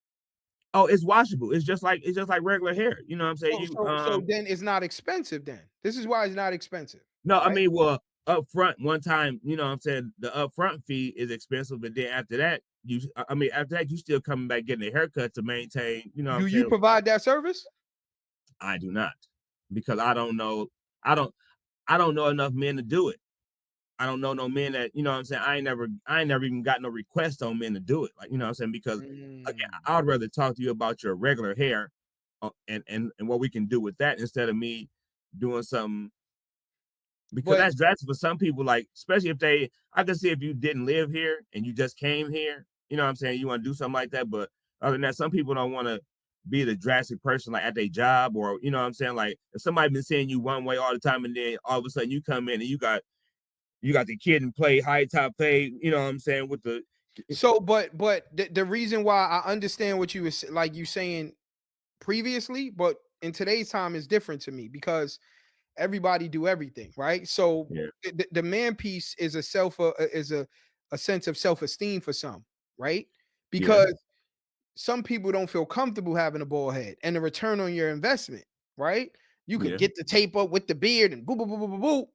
Oh, it's washable. It's just like regular hair. You know what I'm saying? So then it's not expensive. Then this is why it's not expensive. No, right? I mean, well, up front, one time, you know what I'm saying, the upfront fee is expensive, but then after that, you still coming back getting a haircut to maintain, you know. Do you provide that service? I do not, because I don't know enough men to do it. I don't know no men that, you know what I'm saying, I ain't never even got no request on men to do it. Like, you know what I'm saying? Because again, I would rather talk to you about your regular hair and what we can do with that instead of me doing something. Because that's for some people, like, especially if I can see if you didn't live here and you just came here, you know what I'm saying, you want to do something like that. But other than that, some people don't want to be the drastic person like at their job, or, you know what I'm saying, like if somebody been seeing you one way all the time and then all of a sudden you come in and you got the kid and play high top fade, you know what I'm saying, with the. So, but the reason why I understand what you was like you saying previously, but in today's time is different to me because everybody do everything, right? So the man piece is a sense of self-esteem for some, right? Because some people don't feel comfortable having a bald head and the return on your investment, right? You could get the tape up with the beard and boo boo boo boo boo boo.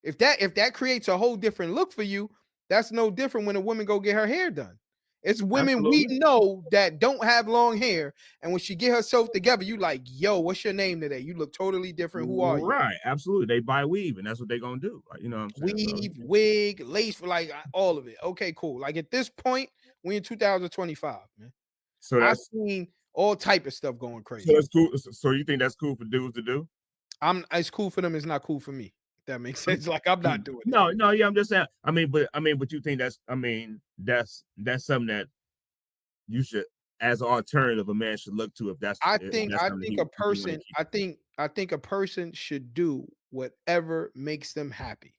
If that creates a whole different look for you, that's no different when a woman go get her hair done. It's women we know that don't have long hair, and when she get herself together, you like, yo, what's your name today? You look totally different. Who are you? Right, absolutely. They buy weave, and that's what they're gonna do. Like, you know what I'm saying? Weave, wig, lace, like all of it. Okay, cool. Like at this point, we in 2025, man. So I've seen all type of stuff going crazy. So it's cool. So you think that's cool for dudes to do? It's cool for them. It's not cool for me. That makes sense. Like I'm not doing it. No, yeah, I'm just saying. I mean, but you think that's something that you should, as an alternative, a man should look to if that's. I think a person should do whatever makes them happy.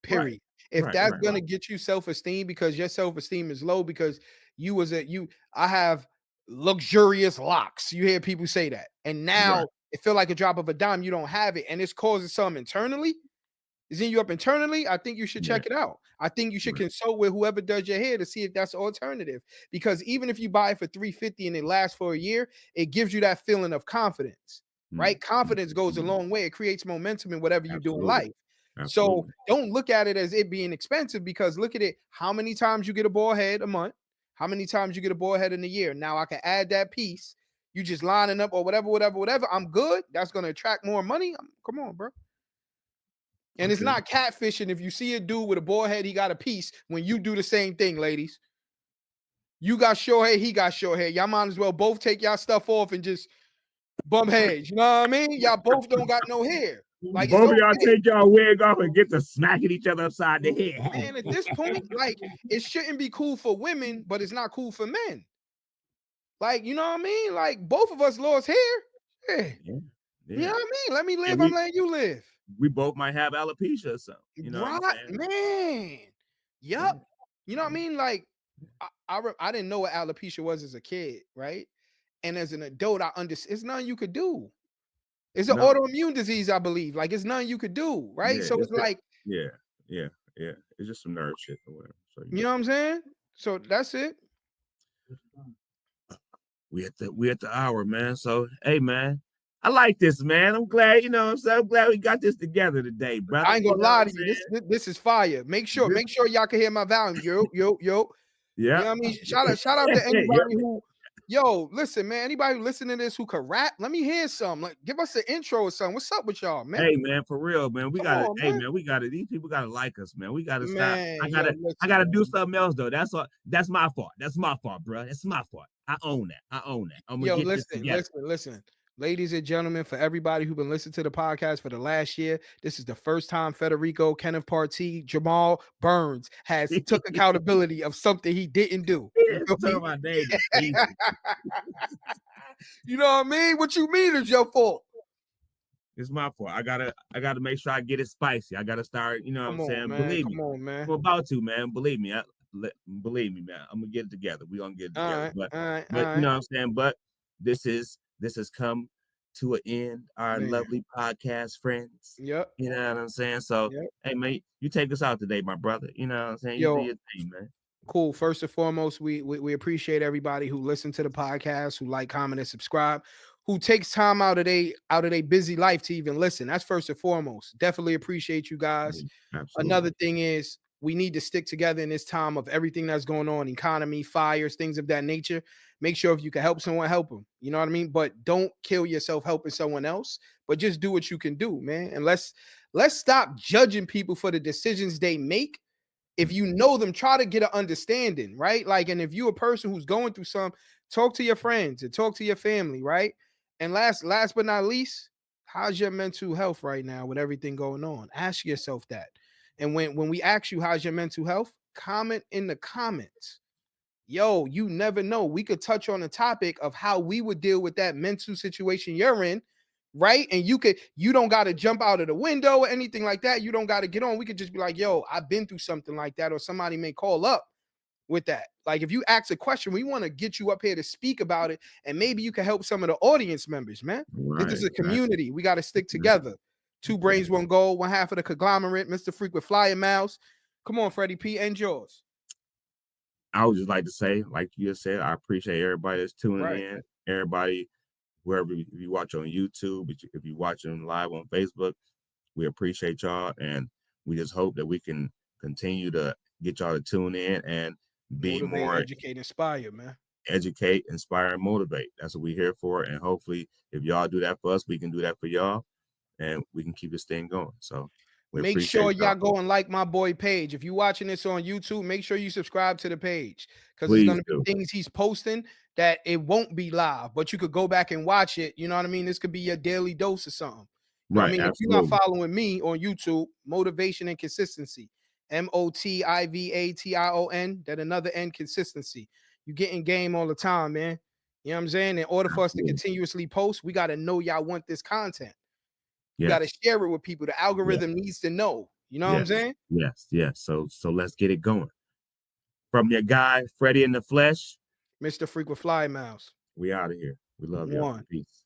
Right. Period. If Right. that's Right. gonna get you self-esteem because your self-esteem is low because I have luxurious locks. You hear people say that. And Right. now it feel like a drop of a dime, you don't have it, and it's causing something internally. Is in you up internally, I think you should Yeah. check it out. I think you should Right. consult with whoever does your hair to see if that's an alternative. Because even if you buy it for $350 and it lasts for a year, it gives you that feeling of confidence, right? Confidence goes a long way. It creates momentum in whatever you do in Absolutely. life. So Absolutely. don't look at it as it being expensive because look at it. How many times you get a bald head a month? How many times you get a bald head in a year? Now I can add that piece. You just lining up or whatever. I'm good. That's going to attract more money. Come on, bro. And it's Okay. not catfishing if you see a dude with a bald head, he got a piece when you do the same thing, ladies. You got short hair, he got short hair. Y'all might as well both take y'all stuff off and just bump heads. You know what I mean? Y'all both don't got no hair. Like it's Both of y'all okay. take y'all wig off and get to smacking each other upside the head. Man, at this point, like it shouldn't be cool for women, but it's not cool for men. Like, you know what I mean? Like both of us lost hair. Yeah. Yeah. You know what I mean? Let me And live, I'm letting you live. we both might have alopecia or something. You know what I'm Right, saying? man. Yup. Yeah. You know what I mean? Like, I didn't know what alopecia was as a kid, right? And as an adult, I understand it's nothing you could do. It's an No. autoimmune disease, I believe. Like, it's nothing you could do, right? Yeah. So it's like, Yeah. Yeah. Yeah. It's just some nerve shit or whatever. So you know what I'm saying? So that's it. we at the hour, man. So hey, man. I like this, man. I'm glad, you know what I'm saying? I'm glad we got this together today, brother. I ain't You gonna know what lie I'm to you. saying? This is fire. This, Make sure y'all can hear my volume. Yo. You yeah. know what I mean? Shout out to Yep. anybody who, yo, listen, man. Anybody who listening to this who can rap, let me hear some. Like, give us an intro or something. What's up with y'all, man? Hey man, for real, man. We Come gotta, on, hey man. man, we gotta, these people gotta like us, man. We gotta stop. Man, I listen, gotta man. do something else though. That's all. That's my fault. That's my fault, bro. That's my fault. I own that. I'm gonna Yo, get this together. listen. Ladies and gentlemen, for everybody who's been listening to the podcast for the last year, this is the first time Federico, Kenneth Partee, Jamal Burns has took accountability of something he didn't do. You feel Talking me? about name is easy. You know what I mean? What you mean is your fault. It's my fault. I gotta make sure I get it spicy. I gotta start, you know what I'm Come on, saying? man. Believe me. Come on, man. I'm about to, man. Believe me. Believe me, man. I'm gonna get it together. We're gonna get it All together. right, But all right, all you right. know what I'm saying? But this has come to an end, our Man. lovely podcast friends. Yep. You know what I'm saying? So Yep. hey man, you take us out today, my brother. You know what I'm saying? You do Yo, your thing, man. cool. First and foremost, we appreciate everybody who listen to the podcast, who like, comment, and subscribe, who takes time out of their busy life to even listen. That's first and foremost. Definitely appreciate you guys. Another Absolutely. thing is we need to stick together in this time of everything that's going on, economy, fires, things of that nature. Make sure if you can help someone, help them. You know what I mean? But don't kill yourself helping someone else, but just do what you can do, man. And let's stop judging people for the decisions they make. If you know them, try to get an understanding, right? Like, and if you're a person who's going through some, talk to your friends and talk to your family, right? And last but not least, how's your mental health right now with everything going on? Ask yourself that. And when we ask you how's your mental health, comment in the comments. Yo, you never know. We could touch on the topic of how we would deal with that mental situation you're in, right? And you don't got to jump out of the window or anything like that. You don't got to get on. We could just be like, yo, I've been through something like that, or somebody may call up with that. Like if you ask a question, we want to get you up here to speak about it, and maybe you can help some of the audience members, man. This Right. is a community. We got to stick Exactly. together. Two brains, one goal, one half of the conglomerate. Mr. Freak with Flyer Mouse. Come on, Freddie P. And yours. I would just like to say, like you just said, I appreciate everybody that's tuning Right. in. Everybody, wherever you watch on YouTube, if you watching live on Facebook, we appreciate y'all, and we just hope that we can continue to get y'all to tune in and be Motivate, more educate, inspire, man. educate, inspire, and motivate. That's what we're here for. And hopefully, if y'all do that for us, we can do that for y'all, and we can keep this thing going. So we Make sure appreciate y'all. y'all go and like my boy page. If you're watching this on YouTube, make sure you subscribe to the page because there's Please gonna be do. things he's posting that it won't be live, but you could go back and watch it. You know what I mean? This could be your daily dose or something. You know what I Right. mean? If you're not Absolutely. following me on YouTube, motivation and consistency, Motivation, that another N consistency. You getting game all the time, man. You know what I'm saying? In order for us to Absolutely. continuously post, we got to know y'all want this content. You got to share it with people. The algorithm needs to know. You know what I'm saying? Yes. So let's get it going. From your guy, Freddie in the Flesh. Mr. Freak with Fly Mouse. We out of here. We love y'all. Peace.